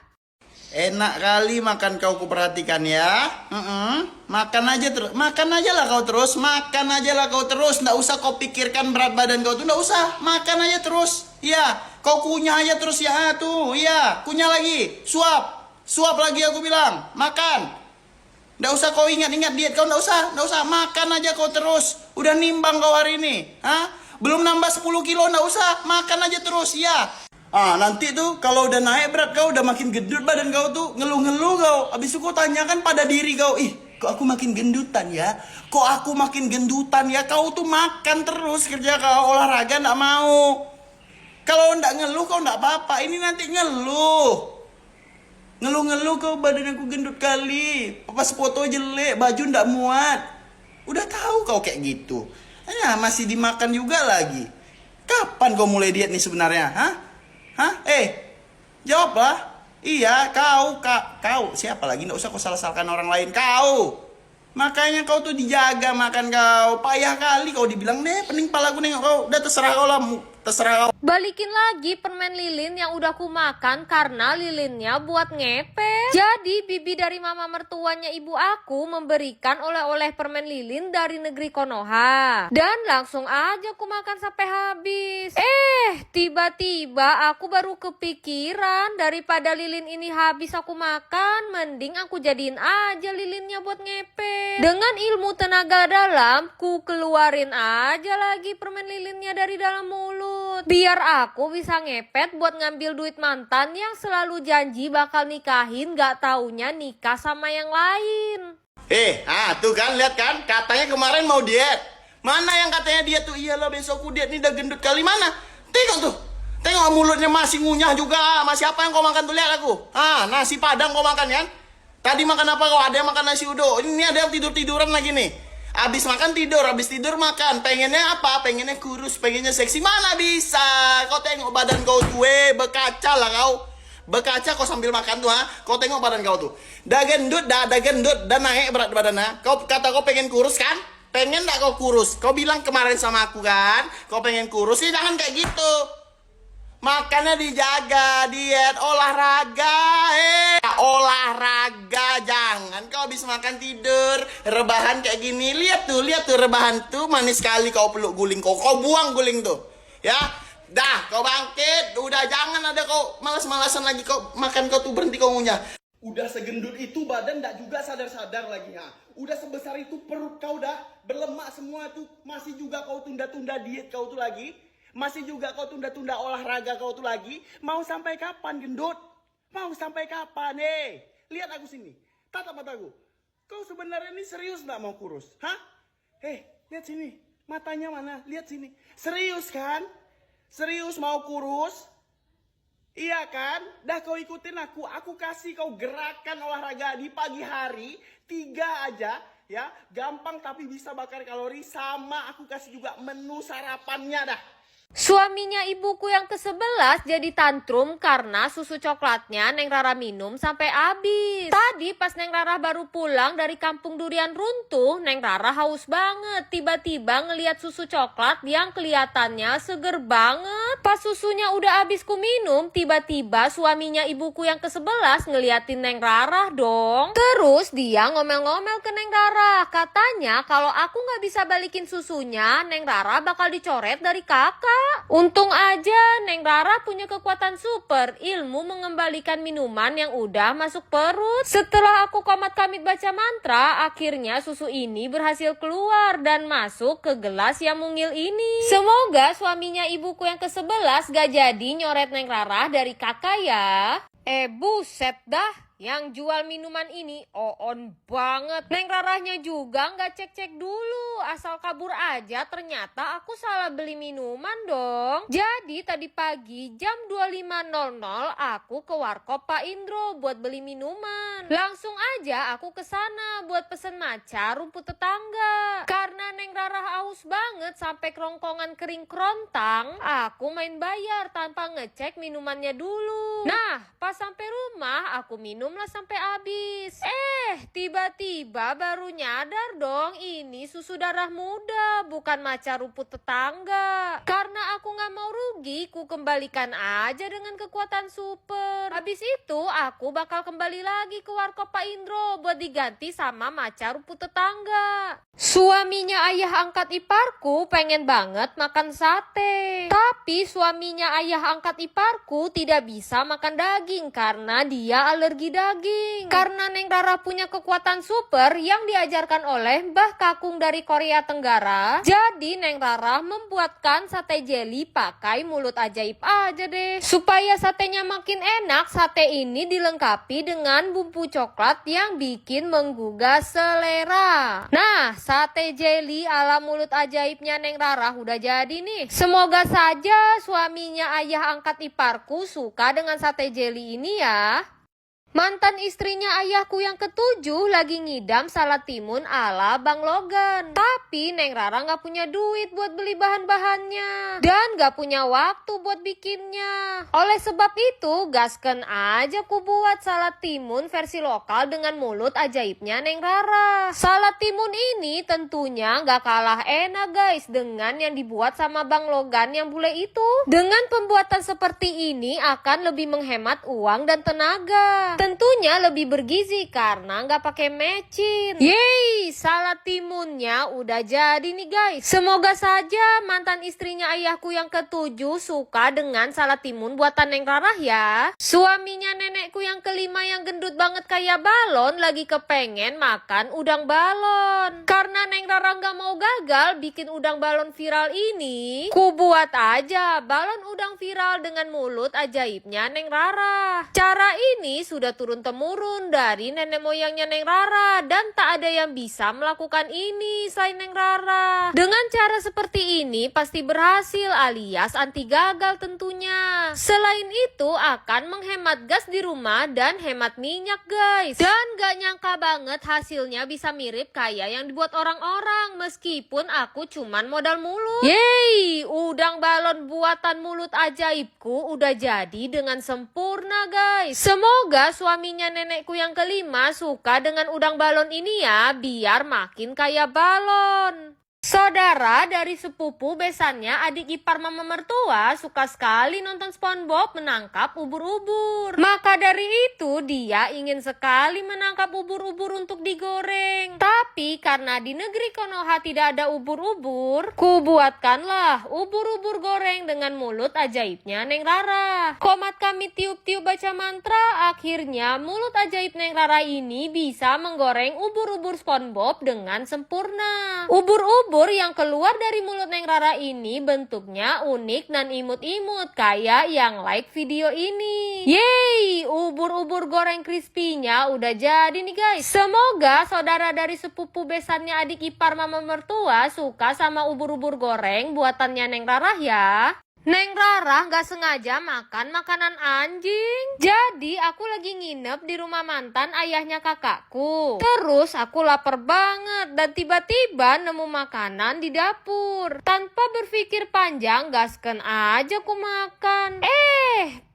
Enak kali makan kau kuperhatikan ya. Makan aja terus, makan aja lah kau terus, makan aja lah kau terus. Nggak usah kau pikirkan berat badan kau tuh, nggak usah. Makan aja terus. Ya, kau kunyah aja terus ya tuh. Ya, kunyah lagi. Suap lagi aku bilang. Makan. Nggak usah kau ingat-ingat diet kau, nggak usah. Makan aja kau terus. Udah nimbang kau hari ini. Belum nambah 10 kilo, nggak usah. Makan aja terus ya. Nanti tuh kalau udah naik berat kau, udah makin gendut badan kau tuh, ngeluh-ngeluh kau. Abis itu kau tanyakan pada diri kau, kok aku makin gendutan ya? Kok aku makin gendutan ya? Kau tuh makan terus, kerja kau olahraga nggak mau. Kalau ndak ngeluh kau ndak apa-apa. Ini nanti ngeluh. Ngeluh-ngeluh kau badan aku gendut kali. Pas foto jelek, baju ndak muat. Udah tahu kau kayak gitu. Masih dimakan juga lagi. Kapan kau mulai diet nih sebenarnya? Hah? Jawablah. Iya, kau. Siapa lagi? Nggak usah kau salah-salahkan orang lain. Kau. Makanya kau tuh dijaga makan kau. Payah kali kau dibilang, pening palaku nengok kau. Udah terserah kau lah. Terserah kau. Balikin lagi permen lilin yang udah ku makan karena lilinnya buat ngepet. Jadi bibi dari mama mertuanya ibu aku memberikan oleh-oleh permen lilin dari negeri Konoha. Dan langsung aja ku makan sampai habis. Tiba-tiba aku baru kepikiran daripada lilin ini habis aku makan, mending aku jadiin aja lilinnya buat ngepet. Dengan ilmu tenaga dalam, ku keluarin aja lagi permen lilinnya dari dalam mulut. Biar aku bisa ngepet buat ngambil duit mantan yang selalu janji bakal nikahin, gak taunya nikah sama yang lain. Tuh kan, lihat kan, katanya kemarin mau diet. Mana yang katanya diet tuh, iyalah besok ku diet, nih udah gendut kali mana? Tengok tuh, tengok mulutnya masih ngunyah juga. Masih apa yang kau makan tuh, lihat aku. Nasi padang kau makan kan? Tadi makan apa kau? Ada yang makan nasi uduk. Ini ada yang tidur-tiduran lagi nih. Habis makan tidur, habis tidur makan. Pengennya apa? Pengennya kurus, pengennya seksi. Mana bisa? Kau tengok badan kau tuh, berkaca lah kau. Berkaca kau sambil makan tuh, Kau tengok badan kau tuh. Dah gendut, dah naik berat badannya. Kau kata kau pengen kurus kan? Pengen gak kau kurus? Kau bilang kemarin sama aku kan, kau pengen kurus, jangan kayak gitu. Makannya dijaga, diet, olahraga, olahraga. Jangan kau habis makan tidur, rebahan kayak gini. Lihat tuh rebahan tuh manis sekali kau peluk guling kau buang guling tuh. Ya, dah kau bangkit, udah jangan ada kau malas-malasan lagi kau makan kau tuh berhenti kau ngunyah. Udah segendut itu badan ndak juga sadar-sadar lagi Udah sebesar itu perut kau dah berlemak semua tuh. Masih juga kau tunda-tunda diet kau tuh lagi. Masih juga kau tunda-tunda olahraga kau tuh lagi. Mau sampai kapan gendut? Mau sampai kapan? Lihat aku sini. Tatap mataku. Kau sebenarnya ini serius nggak mau kurus? Lihat sini. Matanya mana? Lihat sini. Serius kan? Serius mau kurus? Iya kan? Dah kau ikutin aku. Aku kasih kau gerakan olahraga di pagi hari. 3 aja. Ya, gampang tapi bisa bakar kalori. Sama aku kasih juga menu sarapannya dah. Suaminya ibuku yang ke-11 jadi tantrum karena susu coklatnya Neng Rara minum sampai habis. Tadi pas Neng Rara baru pulang dari kampung durian runtuh, Neng Rara haus banget. Tiba-tiba ngeliat susu coklat yang kelihatannya seger banget. Pas susunya udah habis ku minum, tiba-tiba suaminya ibuku yang ke-11 ngeliatin Neng Rara dong. Terus dia ngomel-ngomel ke Neng Rara. Katanya kalau aku gak bisa balikin susunya, Neng Rara bakal dicoret dari kakak. Untung aja Neng Rara punya kekuatan super, ilmu mengembalikan minuman yang udah masuk perut. Setelah aku komat kamit baca mantra, akhirnya susu ini berhasil keluar dan masuk ke gelas yang mungil ini. Semoga suaminya ibuku yang ke-11 gak jadi nyoret Neng Rara dari kakak ya. Buset dah. Yang jual minuman ini on banget. Neng Rarahnya juga nggak cek-cek dulu. Asal kabur aja, ternyata aku salah beli minuman dong. Jadi tadi pagi jam 25.00 aku ke warkop Pak Indro buat beli minuman. Langsung aja aku ke sana buat pesen matcha rumput tetangga. Karena Neng Rarah haus banget sampai kerongkongan kering kerontang, aku main bayar tanpa ngecek minumannya dulu. Nah, pas sampai rumah aku minum lah sampai habis. Tiba-tiba baru nyadar dong ini susu darah muda, bukan matcha rumput tetangga. Karena aku gak mau rugi, ku kembalikan aja dengan kekuatan super. Habis itu aku bakal kembali lagi ke warkop Pak Indro buat diganti sama matcha rumput tetangga. Suaminya ayah angkat iparku pengen banget makan sate. Tapi suaminya ayah angkat iparku tidak bisa makan daging karena dia alergi daging. Karena Neng Rara punya kekuatan super yang diajarkan oleh Mbah Kakung dari Korea Tenggara, jadi Neng Rara membuatkan sate jeli pakai mulut ajaib aja deh. Supaya satenya makin enak, sate ini dilengkapi dengan bumbu coklat yang bikin menggugah selera. Nah, sate jeli ala mulut mulut ajaibnya Neng Rarah udah jadi nih. Semoga saja suaminya ayah angkat iparku suka dengan sate jeli ini ya. Mantan istrinya ayahku yang ketujuh lagi ngidam salad timun ala Bang Logan. Tapi Neng Rara nggak punya duit buat beli bahan-bahannya. Dan nggak punya waktu buat bikinnya. Oleh sebab itu, gasken aja ku buat salad timun versi lokal dengan mulut ajaibnya Neng Rara. Salad timun ini tentunya nggak kalah enak guys dengan yang dibuat sama Bang Logan yang bule itu. Dengan pembuatan seperti ini akan lebih menghemat uang dan tenaga. Tentunya lebih bergizi karena nggak pakai mecin. Yeay, salad timunnya udah jadi nih guys. Semoga saja mantan istrinya ayahku yang ketujuh suka dengan salad timun buatan Neng Rarah ya. Suaminya nenekku yang kelima yang gendut banget kayak balon lagi kepengen makan udang balon. Karena Neng Rarah nggak mau gagal bikin udang balon viral ini, ku buat aja balon udang viral dengan mulut ajaibnya Neng Rarah. Cara ini sudah turun-temurun dari nenek moyangnya Neng Rara dan tak ada yang bisa melakukan ini selain Neng Rara. Dengan cara seperti ini pasti berhasil alias anti gagal tentunya. Selain itu akan menghemat gas di rumah dan hemat minyak guys. Dan gak nyangka banget hasilnya bisa mirip kayak yang dibuat orang-orang meskipun aku cuman modal mulut. Yeay, udang balon buatan mulut ajaibku udah jadi dengan sempurna guys. Semoga suaminya nenekku yang kelima suka dengan udang balon ini ya, biar makin kayak balon. Saudara dari sepupu besannya adik ipar mama mertua suka sekali nonton SpongeBob menangkap ubur-ubur. Maka dari itu dia ingin sekali menangkap ubur-ubur untuk digoreng. Tapi karena di negeri Konoha tidak ada ubur-ubur, ku buatkanlah ubur-ubur goreng dengan mulut ajaibnya Neng Rara. Komat kami tiup-tiup baca mantra, akhirnya mulut ajaib Neng Rara ini bisa menggoreng ubur-ubur SpongeBob dengan sempurna. Ubur-ubur yang keluar dari mulut Neng Rara ini bentuknya unik dan imut-imut kayak yang like video ini. Yeay, ubur-ubur goreng crispy-nya udah jadi nih guys. Semoga saudara dari sepupu besannya adik ipar mama mertua suka sama ubur-ubur goreng buatannya Neng Rara ya. Neng Rara gak sengaja makan makanan anjing. Jadi aku lagi nginep di rumah mantan ayahnya kakakku. Terus aku lapar banget dan tiba-tiba nemu makanan di dapur. Tanpa berpikir panjang gasken aja ku makan.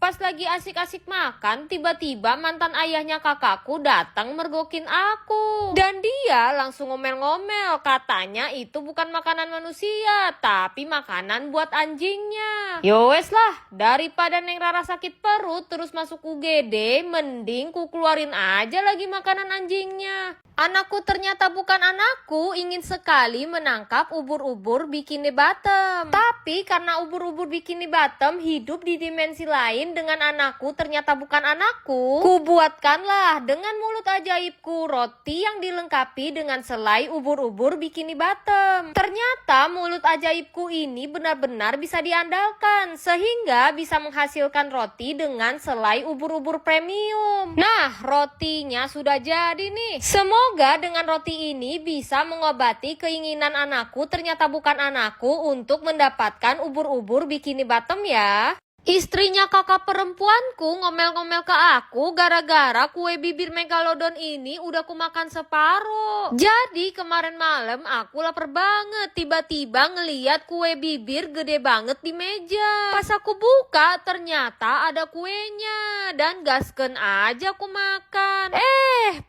Pas lagi asik-asik makan tiba-tiba mantan ayahnya kakakku datang mergokin aku. Dan dia langsung ngomel-ngomel katanya itu bukan makanan manusia tapi makanan buat anjingnya. Yowes lah, daripada Neng Rara sakit perut terus masuk UGD, mending ku keluarin aja lagi makanan anjingnya. Anakku ternyata bukan anakku, ingin sekali menangkap ubur-ubur bikini bottom. Tapi karena ubur-ubur bikini bottom hidup di dimensi lain dengan anakku ternyata bukan anakku, ku buatkanlah dengan mulut ajaibku roti yang dilengkapi dengan selai ubur-ubur bikini bottom. Ternyata mulut ajaibku ini benar-benar bisa diandalkan sehingga bisa menghasilkan roti dengan selai ubur-ubur premium. Nah, rotinya sudah jadi nih. Semoga dengan roti ini bisa mengobati keinginan anakku ternyata bukan anakku untuk mendapatkan ubur-ubur bikini bottom ya. Istrinya kakak perempuanku ngomel-ngomel ke aku gara-gara kue bibir megalodon ini udah kumakan separuh. Jadi kemarin malam aku lapar banget, tiba-tiba ngeliat kue bibir gede banget di meja. Pas aku buka ternyata ada kuenya dan gasken aja aku makan.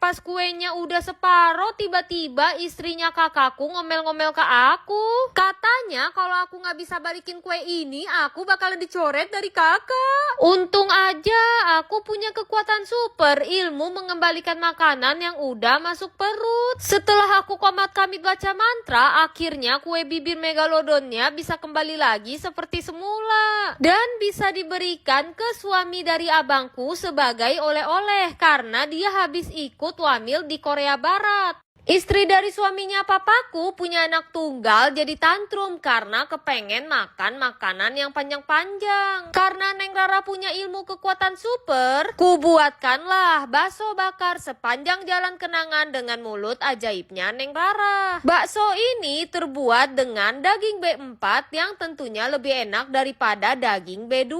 Pas kuenya udah separuh tiba-tiba istrinya kakakku ngomel-ngomel ke aku. Katanya kalau aku gak bisa balikin kue ini aku bakal dicoret dari kakak. Untung aja aku punya kekuatan super ilmu mengembalikan makanan yang udah masuk perut. Setelah aku komat kamit baca mantra, akhirnya kue bibir megalodonnya bisa kembali lagi seperti semula dan bisa diberikan ke suami dari abangku sebagai oleh-oleh karena dia habis ikut wamil di Korea Barat. Istri dari suaminya papaku punya anak tunggal jadi tantrum karena kepengen makan makanan yang panjang-panjang. Karena Neng Rara punya ilmu kekuatan super, ku buatkanlah bakso bakar sepanjang jalan kenangan dengan mulut ajaibnya Neng Rara. Bakso ini terbuat dengan daging B4 yang tentunya lebih enak daripada daging B2.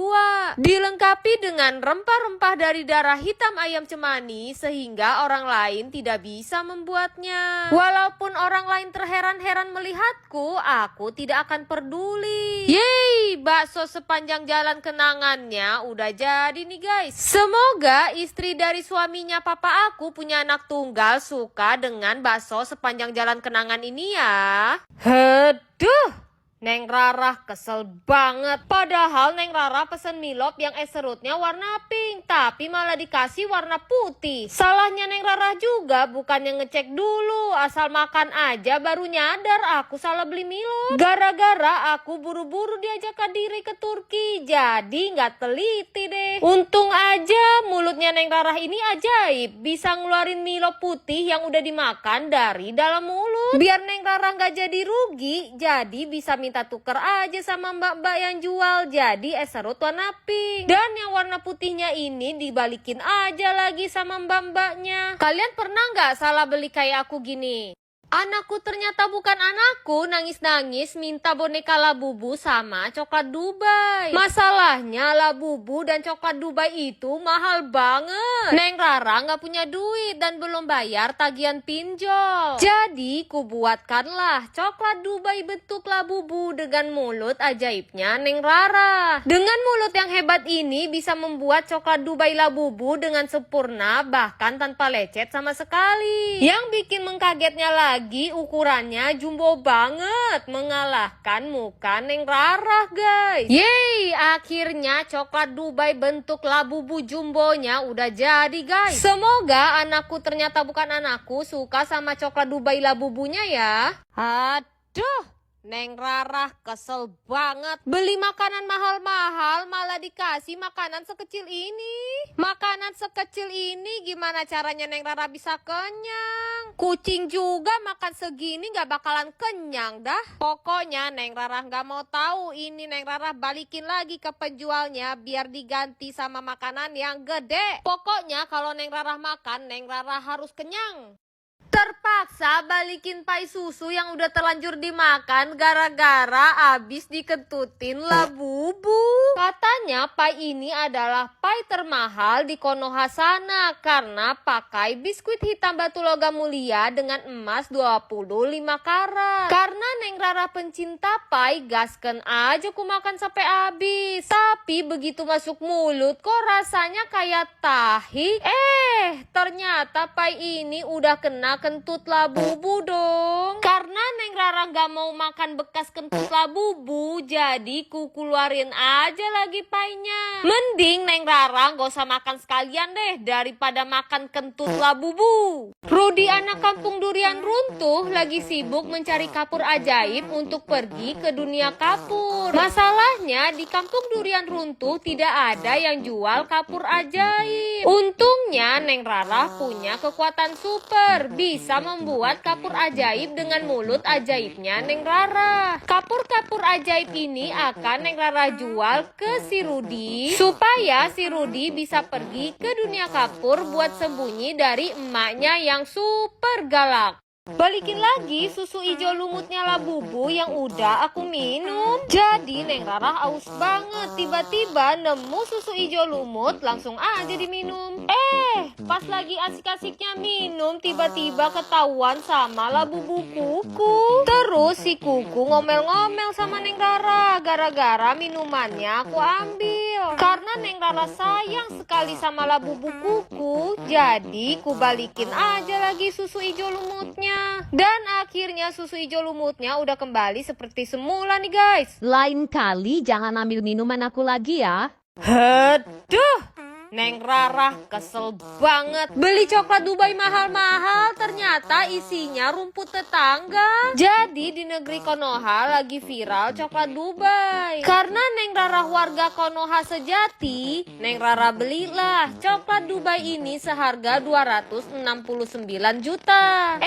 Dilengkapi dengan rempah-rempah dari darah hitam ayam cemani sehingga orang lain tidak bisa membuatnya. Walaupun orang lain terheran-heran melihatku, aku tidak akan peduli. Yeay, bakso sepanjang jalan kenangannya udah jadi nih guys. Semoga istri dari suaminya papa aku punya anak tunggal suka dengan bakso sepanjang jalan kenangan ini ya. Haduh. Neng Rara kesel banget. Padahal Neng Rara pesen milop yang es serutnya warna pink, tapi malah dikasih warna putih. Salahnya Neng Rara juga, bukannya ngecek dulu, asal makan aja baru nyadar aku salah beli milop. Gara-gara aku buru-buru diajak diri ke Turki, jadi nggak teliti deh. Untung aja mulutnya Neng Rara ini ajaib, bisa ngeluarin milop putih yang udah dimakan dari dalam mulut. Biar Neng Rara nggak jadi rugi, jadi bisa minta tuker aja sama mbak-mbak yang jual jadi es serut warna pink. Dan yang warna putihnya ini dibalikin aja lagi sama mbak-mbaknya. Kalian pernah nggak salah beli kayak aku gini? Anakku ternyata bukan anakku, nangis-nangis minta boneka Labubu sama coklat Dubai. Masalahnya Labubu dan coklat Dubai itu mahal banget. Neng Rara nggak punya duit dan belum bayar tagihan pinjol. Jadi ku buatkanlah coklat Dubai bentuk Labubu dengan mulut ajaibnya Neng Rara. Dengan mulut yang hebat ini bisa membuat coklat Dubai Labubu dengan sempurna bahkan tanpa lecet sama sekali. Yang bikin mengkagetnya lagi, ukurannya jumbo banget, mengalahkan muka Neng Rara guys. Yeay, akhirnya coklat Dubai bentuk Labubu jumbonya udah jadi guys. Semoga anakku ternyata bukan anakku suka sama coklat Dubai Labubunya ya. Aduh, Neng Rara kesel banget. Beli makanan mahal-mahal malah dikasih makanan sekecil ini. Makanan sekecil ini gimana caranya Neng Rara bisa kenyang? Kucing juga makan segini gak bakalan kenyang dah. Pokoknya Neng Rara gak mau tahu ini. Neng Rara balikin lagi ke penjualnya biar diganti sama makanan yang gede. Pokoknya kalau Neng Rara makan, Neng Rara harus kenyang. Terpaksa balikin pai susu yang udah terlanjur dimakan gara-gara abis dikentutin Labubu. Katanya pai ini adalah pai termahal di Konoha sana karena pakai biskuit hitam batu logam mulia dengan emas 25 karat. Karena Neng Rara pencinta pai, gasken aja ku makan sampai habis. Tapi begitu masuk mulut kok rasanya kayak tahi. Ternyata pai ini udah kena kentut Labubu dong. Karena Neng Rara gak mau makan bekas kentut Labubu, jadi ku keluarin aja lagi painya. Mending Neng Rara gak usah makan sekalian deh daripada makan kentut Labubu. Rudi anak kampung durian runtuh lagi sibuk mencari kapur ajaib untuk pergi ke dunia kapur. Masalahnya di kampung durian runtuh tidak ada yang jual kapur ajaib. Untungnya Neng Rara punya kekuatan super, bisa membuat kapur ajaib dengan mulut ajaibnya Neng Rara. Kapur-kapur ajaib ini akan Neng Rara jual ke si Rudi supaya si Rudi bisa pergi ke dunia kapur buat sembunyi dari emaknya yang super galak. Balikin lagi susu ijo lumutnya Labubu yang udah aku minum. Jadi Neng Rara aus banget. Tiba-tiba nemu susu ijo lumut, langsung aja diminum. Pas lagi asik-asiknya minum, tiba-tiba ketahuan sama Labubu Kuku. Terus si Kuku ngomel-ngomel sama Neng Rara gara-gara minumannya aku ambil. Karena Neng Rara sayang sekali sama Labubu Kuku, jadi ku balikin aja lagi susu ijo lumutnya. Dan akhirnya susu ijo lumutnya udah kembali seperti semula nih guys. Lain kali jangan ambil minuman aku lagi ya. Haduh, Neng Rara kesel banget. Beli coklat Dubai mahal-mahal, ternyata isinya rumput tetangga. Jadi di negeri Konoha lagi viral coklat Dubai. Karena Neng Rara warga Konoha sejati, Neng Rara belilah coklat Dubai ini seharga 269 juta.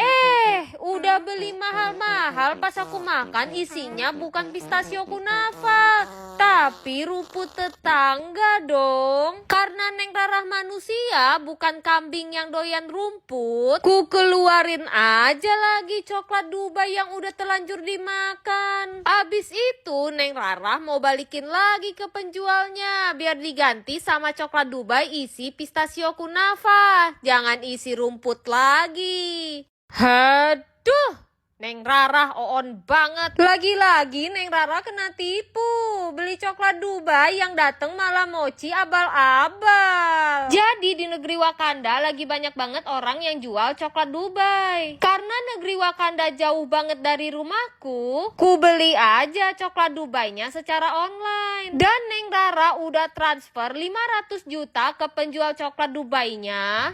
Udah beli mahal-mahal, pas aku makan isinya bukan pistachio kunafa, tapi rumput tetangga dong. Karena Neng Rarah manusia, bukan kambing yang doyan rumput, ku keluarin aja lagi coklat Dubai yang udah telanjur dimakan. Abis itu Neng Rarah mau balikin lagi ke penjualnya biar diganti sama coklat Dubai isi pistachio kunafa, jangan isi rumput lagi. Haduh, Neng Rarah oon banget. Lagi-lagi Neng Rarah kena tipu. Beli coklat Dubai yang dateng malah mochi abal-abal. Jadi di negeri Wakanda lagi banyak banget orang yang jual coklat Dubai. Karena negeri Wakanda jauh banget dari rumahku, ku beli aja coklat Dubainya secara online. Dan Neng Rarah udah transfer 500 juta ke penjual coklat Dubainya.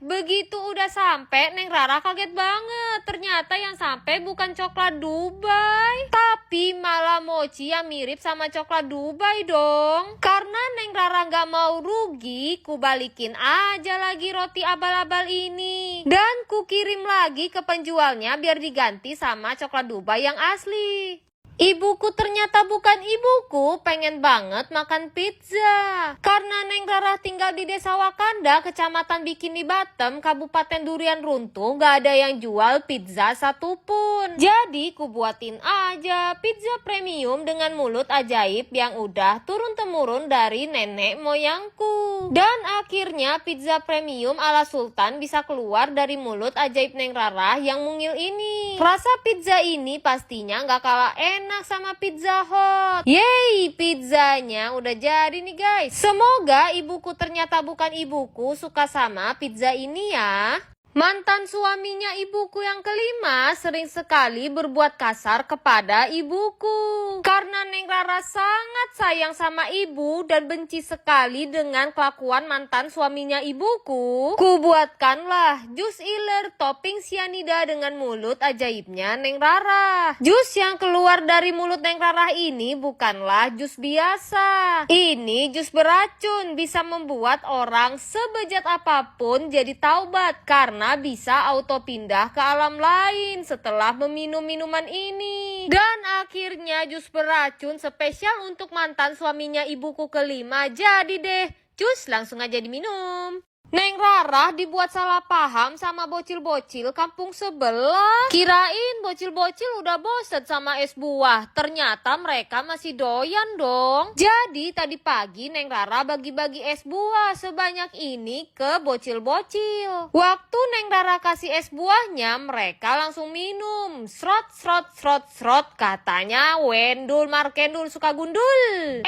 Begitu udah sampai, Neng Rarah kaget banget. Ternyata yang sampai bukan coklat Dubai, tapi malah mochi yang mirip sama coklat Dubai dong. Karena Neng Rarah gak mau rugi, ku balikin aja lagi roti abal-abal ini. Dan ku kirim lagi ke penjualnya biar diganti sama coklat Dubai yang asli. Ibuku ternyata bukan ibuku, pengen banget makan pizza. Karena Neng Rarah tinggal di desa Wakanda, kecamatan Bikini Bottom, Kabupaten Durian Runtuh, gak ada yang jual pizza satupun. Jadi ku buatin aja pizza premium dengan mulut ajaib yang udah turun-temurun dari nenek moyangku. Dan akhirnya pizza premium ala Sultan bisa keluar dari mulut ajaib Neng Rarah yang mungil ini. Rasa pizza ini pastinya gak kalah enak sama Pizza Hut. Yeay, pizzanya udah jadi nih guys. Semoga ibuku ternyata bukan ibuku suka sama pizza ini ya. Mantan suaminya ibuku yang kelima sering sekali berbuat kasar kepada ibuku. Karena Neng Rarah sangat sayang sama ibu dan benci sekali dengan kelakuan mantan suaminya ibuku, ku buatkanlah jus iler topping sianida dengan mulut ajaibnya Neng Rarah. Jus yang keluar dari mulut Neng Rarah ini bukanlah jus biasa. Ini jus beracun, bisa membuat orang sebejat apapun jadi taubat karena bisa auto pindah ke alam lain setelah meminum minuman ini. Dan akhirnya jus beracun spesial untuk mantan suaminya ibuku kelima jadi deh. Jus langsung aja diminum. Neng Rarah dibuat salah paham sama bocil-bocil kampung sebelah. Kirain bocil-bocil udah bosen sama es buah. Ternyata mereka masih doyan dong. Jadi tadi pagi Neng Rarah bagi-bagi es buah sebanyak ini ke bocil-bocil. Waktu Neng Rarah kasih es buahnya, mereka langsung minum. Srot, srot, srot, srot. Katanya Wendul Markendul suka gundul.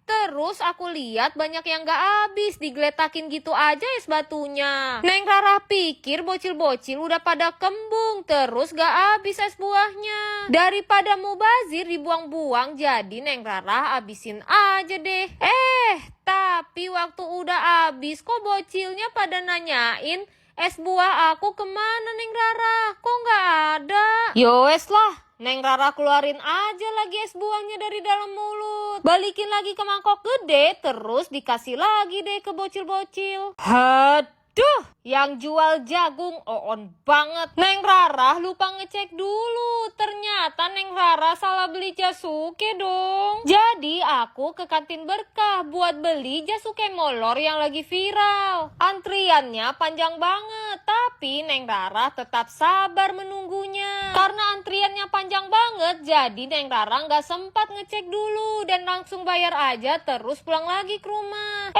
Terus aku lihat banyak yang gak habis, digeletakin gitu aja es batunya. Neng Rarah pikir bocil-bocil udah pada kembung, terus gak habis es buahnya. Daripada mubazir dibuang-buang, jadi Neng Rarah habisin aja deh. Tapi waktu udah habis kok bocilnya pada nanyain, es buah aku kemana Neng Rarah? Kok gak ada? Yowes lah. Neng Rarah keluarin aja lagi es buahnya dari dalam mulut. Balikin lagi ke mangkok gede, terus dikasih lagi deh ke bocil-bocil. Haduh, yang jual jagung oon banget. Neng Rarah lupa ngecek dulu. Ternyata Neng Rarah salah beli jasuke dong. Jadi aku ke kantin Berkah buat beli jasuke molor yang lagi viral. Antriannya panjang banget, tapi Neng Rarah tetap sabar menunggunya. Karena antriannya panjang banget, jadi Neng Rarah nggak sempat ngecek dulu dan langsung bayar aja terus pulang lagi ke rumah.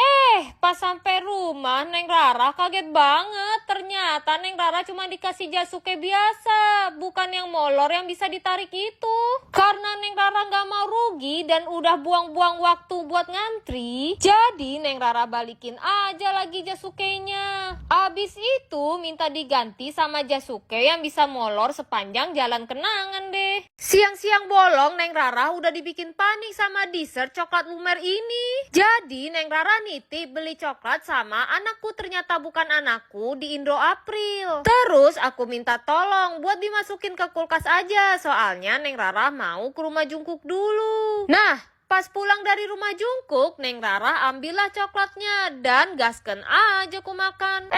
Pas sampai rumah Neng Rarah kaget banget. Ternyata Neng Rarah cuma dikasih jasuke biasa, bukan yang molor yang bisa ditarik itu. Karena Neng Rarah nggak mau rugi dan udah buang-buang waktu buat ngantri, jadi Neng Rarah balikin aja lagi jasukenya. Abis itu minta diganti sama jasuke yang bisa molor sepanjang jalan kenangan deh. Siang-siang bolong, Neng Rara udah dibikin panik sama dessert coklat lumer ini. Jadi, Neng Rara nitip beli coklat sama anakku ternyata bukan anakku di Indo April. Terus aku minta tolong buat dimasukin ke kulkas aja, soalnya Neng Rara mau ke rumah Jungkook dulu. Nah, pas pulang dari rumah Jungkook, Neng Rara ambillah coklatnya dan gasken aja ku makan.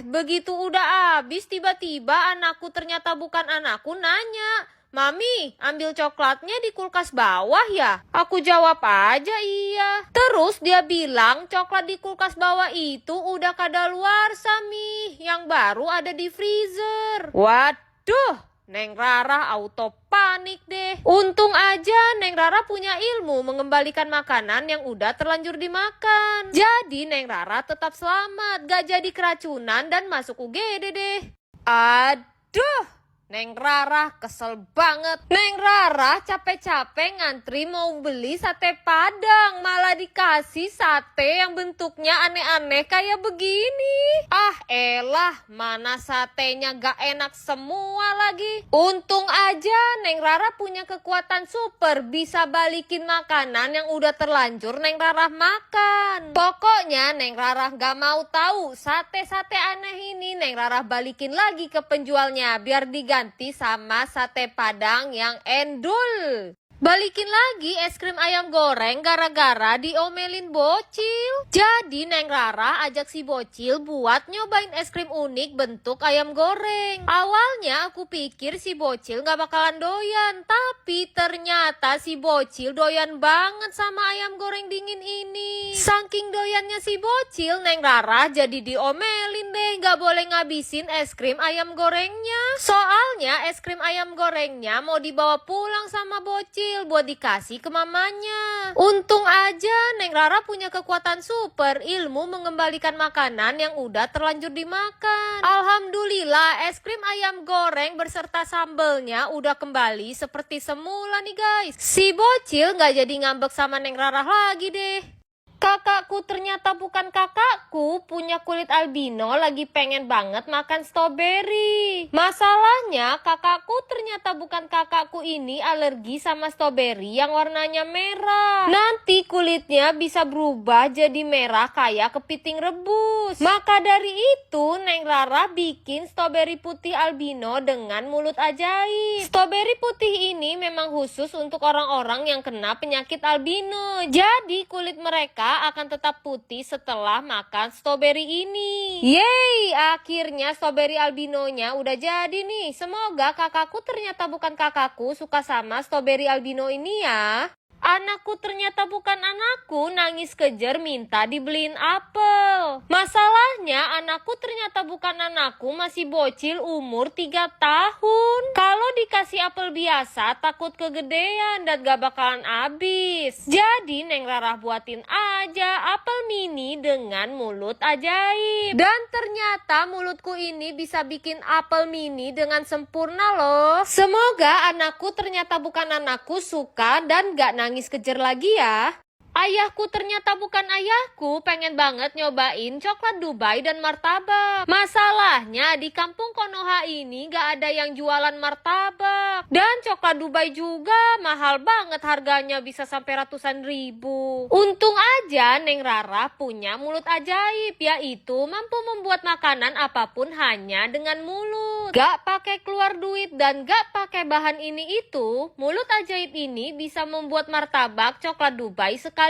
Begitu udah habis tiba-tiba anakku ternyata bukan anakku nanya, "Mami, ambil coklatnya di kulkas bawah ya?" Aku jawab aja iya. Terus dia bilang coklat di kulkas bawah itu udah kadaluarsa Mi, yang baru ada di freezer. Waduh, Neng Rara auto panik deh. Untung aja Neng Rara punya ilmu mengembalikan makanan yang udah terlanjur dimakan. Jadi Neng Rara tetap selamat, gak jadi keracunan dan masuk UGD deh. Aduh, Neng Rara kesel banget. Neng Rara capek-capek ngantri mau beli sate Padang, malah dikasih sate yang bentuknya aneh-aneh kayak begini. Ah elah, mana satenya gak enak semua lagi. Untung aja Neng Rara punya kekuatan super, bisa balikin makanan yang udah terlanjur Neng Rara makan. Pokoknya Neng Rara gak mau tahu sate-sate aneh ini Neng Rara balikin lagi ke penjualnya biar diganti sama sate Padang yang endul. Balikin lagi es krim ayam goreng gara-gara diomelin Bocil. Jadi Neng Rara ajak si Bocil buat nyobain es krim unik bentuk ayam goreng. Awalnya aku pikir si Bocil gak bakalan doyan, tapi ternyata si Bocil doyan banget sama ayam goreng dingin ini. Saking doyannya si Bocil, Neng Rara jadi diomelin deh gak boleh ngabisin es krim ayam gorengnya. Soalnya es krim ayam gorengnya mau dibawa pulang sama Bocil buat dikasih ke mamanya. Untung aja Neng Rara punya kekuatan super, ilmu mengembalikan makanan yang udah terlanjur dimakan. Alhamdulillah es krim ayam goreng berserta sambelnya udah kembali seperti semula nih guys. Si Bocil gak jadi ngambek sama Neng Rara lagi deh. Kakakku ternyata bukan kakakku, punya kulit albino, lagi pengen banget makan strawberry. Masalahnya kakakku ternyata bukan kakakku ini alergi sama strawberry yang warnanya merah. Nanti kulitnya bisa berubah jadi merah kayak kepiting rebus. Maka dari itu Neng Rara bikin strawberry putih albino dengan mulut ajaib. Strawberry putih ini memang khusus untuk orang-orang yang kena penyakit albino. Jadi kulit mereka akan tetap putih setelah makan strawberry ini. Yeay, akhirnya strawberry albinonya udah jadi nih. Semoga kakakku ternyata bukan kakakku suka sama strawberry albino ini ya. Anakku ternyata bukan anakku, nangis kejer minta dibeliin apel. Masalahnya anakku ternyata bukan anakku, masih bocil umur 3 tahun. Kalau dikasih apel biasa takut kegedean dan gak bakalan habis. Jadi Neng Rara buatin aja apel mini dengan mulut ajaib. Dan ternyata mulutku ini bisa bikin apel mini dengan sempurna loh. Semoga anakku ternyata bukan anakku suka dan gak nangis kejer lagi ya. Ayahku ternyata bukan ayahku, pengen banget nyobain coklat Dubai dan martabak. Masalahnya di kampung Konoha ini gak ada yang jualan martabak. Dan coklat Dubai juga mahal banget harganya, bisa sampai ratusan ribu. Untung aja Neng Rara punya mulut ajaib, yaitu mampu membuat makanan apapun hanya dengan mulut. Gak pakai keluar duit dan gak pakai bahan ini itu, mulut ajaib ini bisa membuat martabak coklat Dubai sekaligus.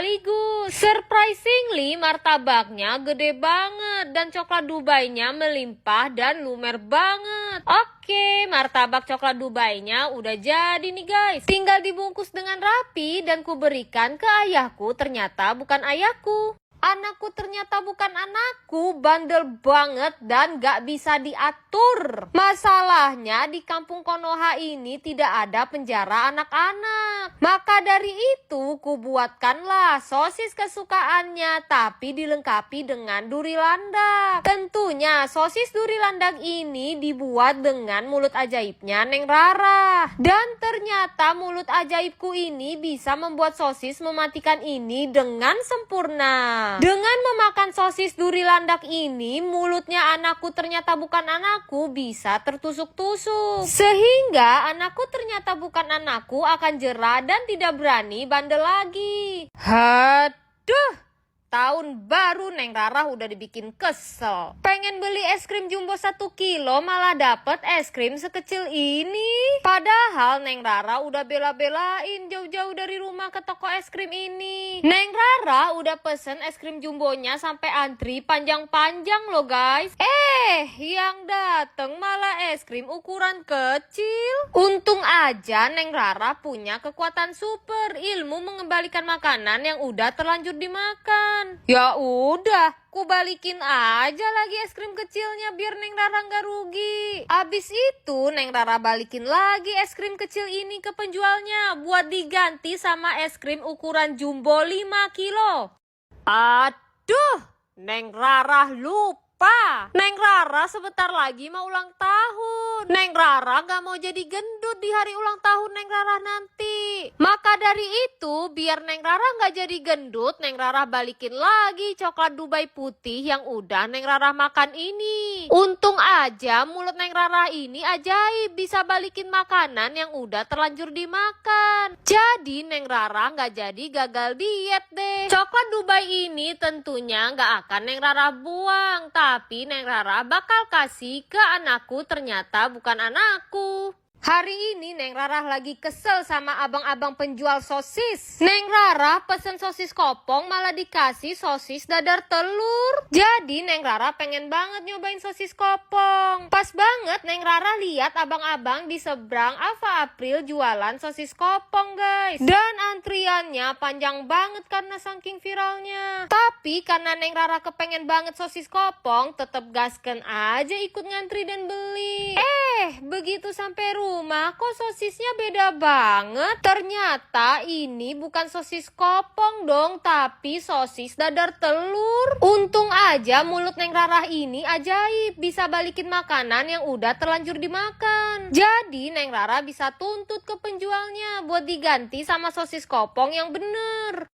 Surprisingly, martabaknya gede banget dan coklat Dubainya melimpah dan lumer banget. Oke, martabak coklat Dubainya udah jadi nih guys. Tinggal dibungkus dengan rapi dan kuberikan ke ayahku, ternyata bukan ayahku. Anakku ternyata bukan anakku, bandel banget dan gak bisa diatur. Masalahnya di kampung Konoha ini tidak ada penjara anak-anak. enak. Maka dari itu, kubuatkanlah sosis kesukaannya, tapi dilengkapi dengan duri landak. Tentunya sosis duri landak ini dibuat dengan mulut ajaibnya Neng Rara. Dan ternyata mulut ajaibku ini bisa membuat sosis mematikan ini dengan sempurna. Dengan memakan sosis duri landak ini, mulutnya anakku ternyata bukan anakku bisa tertusuk-tusuk. Sehingga anakku ternyata bukan anakku akan jerah dan tidak berani bandel lagi. Haduh! Tahun baru Neng Rara udah dibikin kesel. Pengen beli es krim jumbo 1 kilo malah dapet es krim sekecil ini. Padahal Neng Rara udah bela-belain jauh-jauh dari rumah ke toko es krim ini. Neng Rara udah pesen es krim jumbonya sampai antri panjang-panjang loh guys. Yang dateng malah es krim ukuran kecil. Untung aja Neng Rara punya kekuatan super, ilmu mengembalikan makanan yang udah terlanjur dimakan. Ya udah, ku balikin aja lagi es krim kecilnya biar Neng Rara nggak rugi. Abis itu Neng Rara balikin lagi es krim kecil ini ke penjualnya buat diganti sama es krim ukuran jumbo 5 kilo. Aduh, Neng Rara lupa. Neng Rara sebentar lagi mau ulang tahun. Neng Rara gak mau jadi gendut di hari ulang tahun Neng Rara nanti. Maka dari itu, biar Neng Rara gak jadi gendut, Neng Rara balikin lagi coklat Dubai putih yang udah Neng Rara makan ini. Untung aja mulut Neng Rara ini ajaib bisa balikin makanan yang udah terlanjur dimakan. Jadi Neng Rara gak jadi gagal diet deh. Coklat Dubai ini tentunya gak akan Neng Rara buang, tapi Neng Rara bakal kasih ke anakku, ternyata bukan anakku. Hari ini Neng Rara lagi kesel sama abang-abang penjual sosis. Neng Rara pesen sosis kopong malah dikasih sosis dadar telur. Jadi Neng Rara pengen banget nyobain sosis kopong. Pas banget Neng Rara lihat abang-abang di seberang Ava April jualan sosis kopong guys. Dan antriannya panjang banget karena saking viralnya. Tapi karena Neng Rara kepengen banget sosis kopong, tetep gasken aja ikut ngantri dan beli. Begitu sampai rumah kok sosisnya beda banget. Ternyata ini bukan sosis kopong dong, tapi sosis dadar telur. Untung aja mulut Neng Rara ini ajaib bisa balikin makanan yang udah terlanjur dimakan. Jadi Neng Rara bisa tuntut ke penjualnya buat diganti sama sosis kopong yang bener.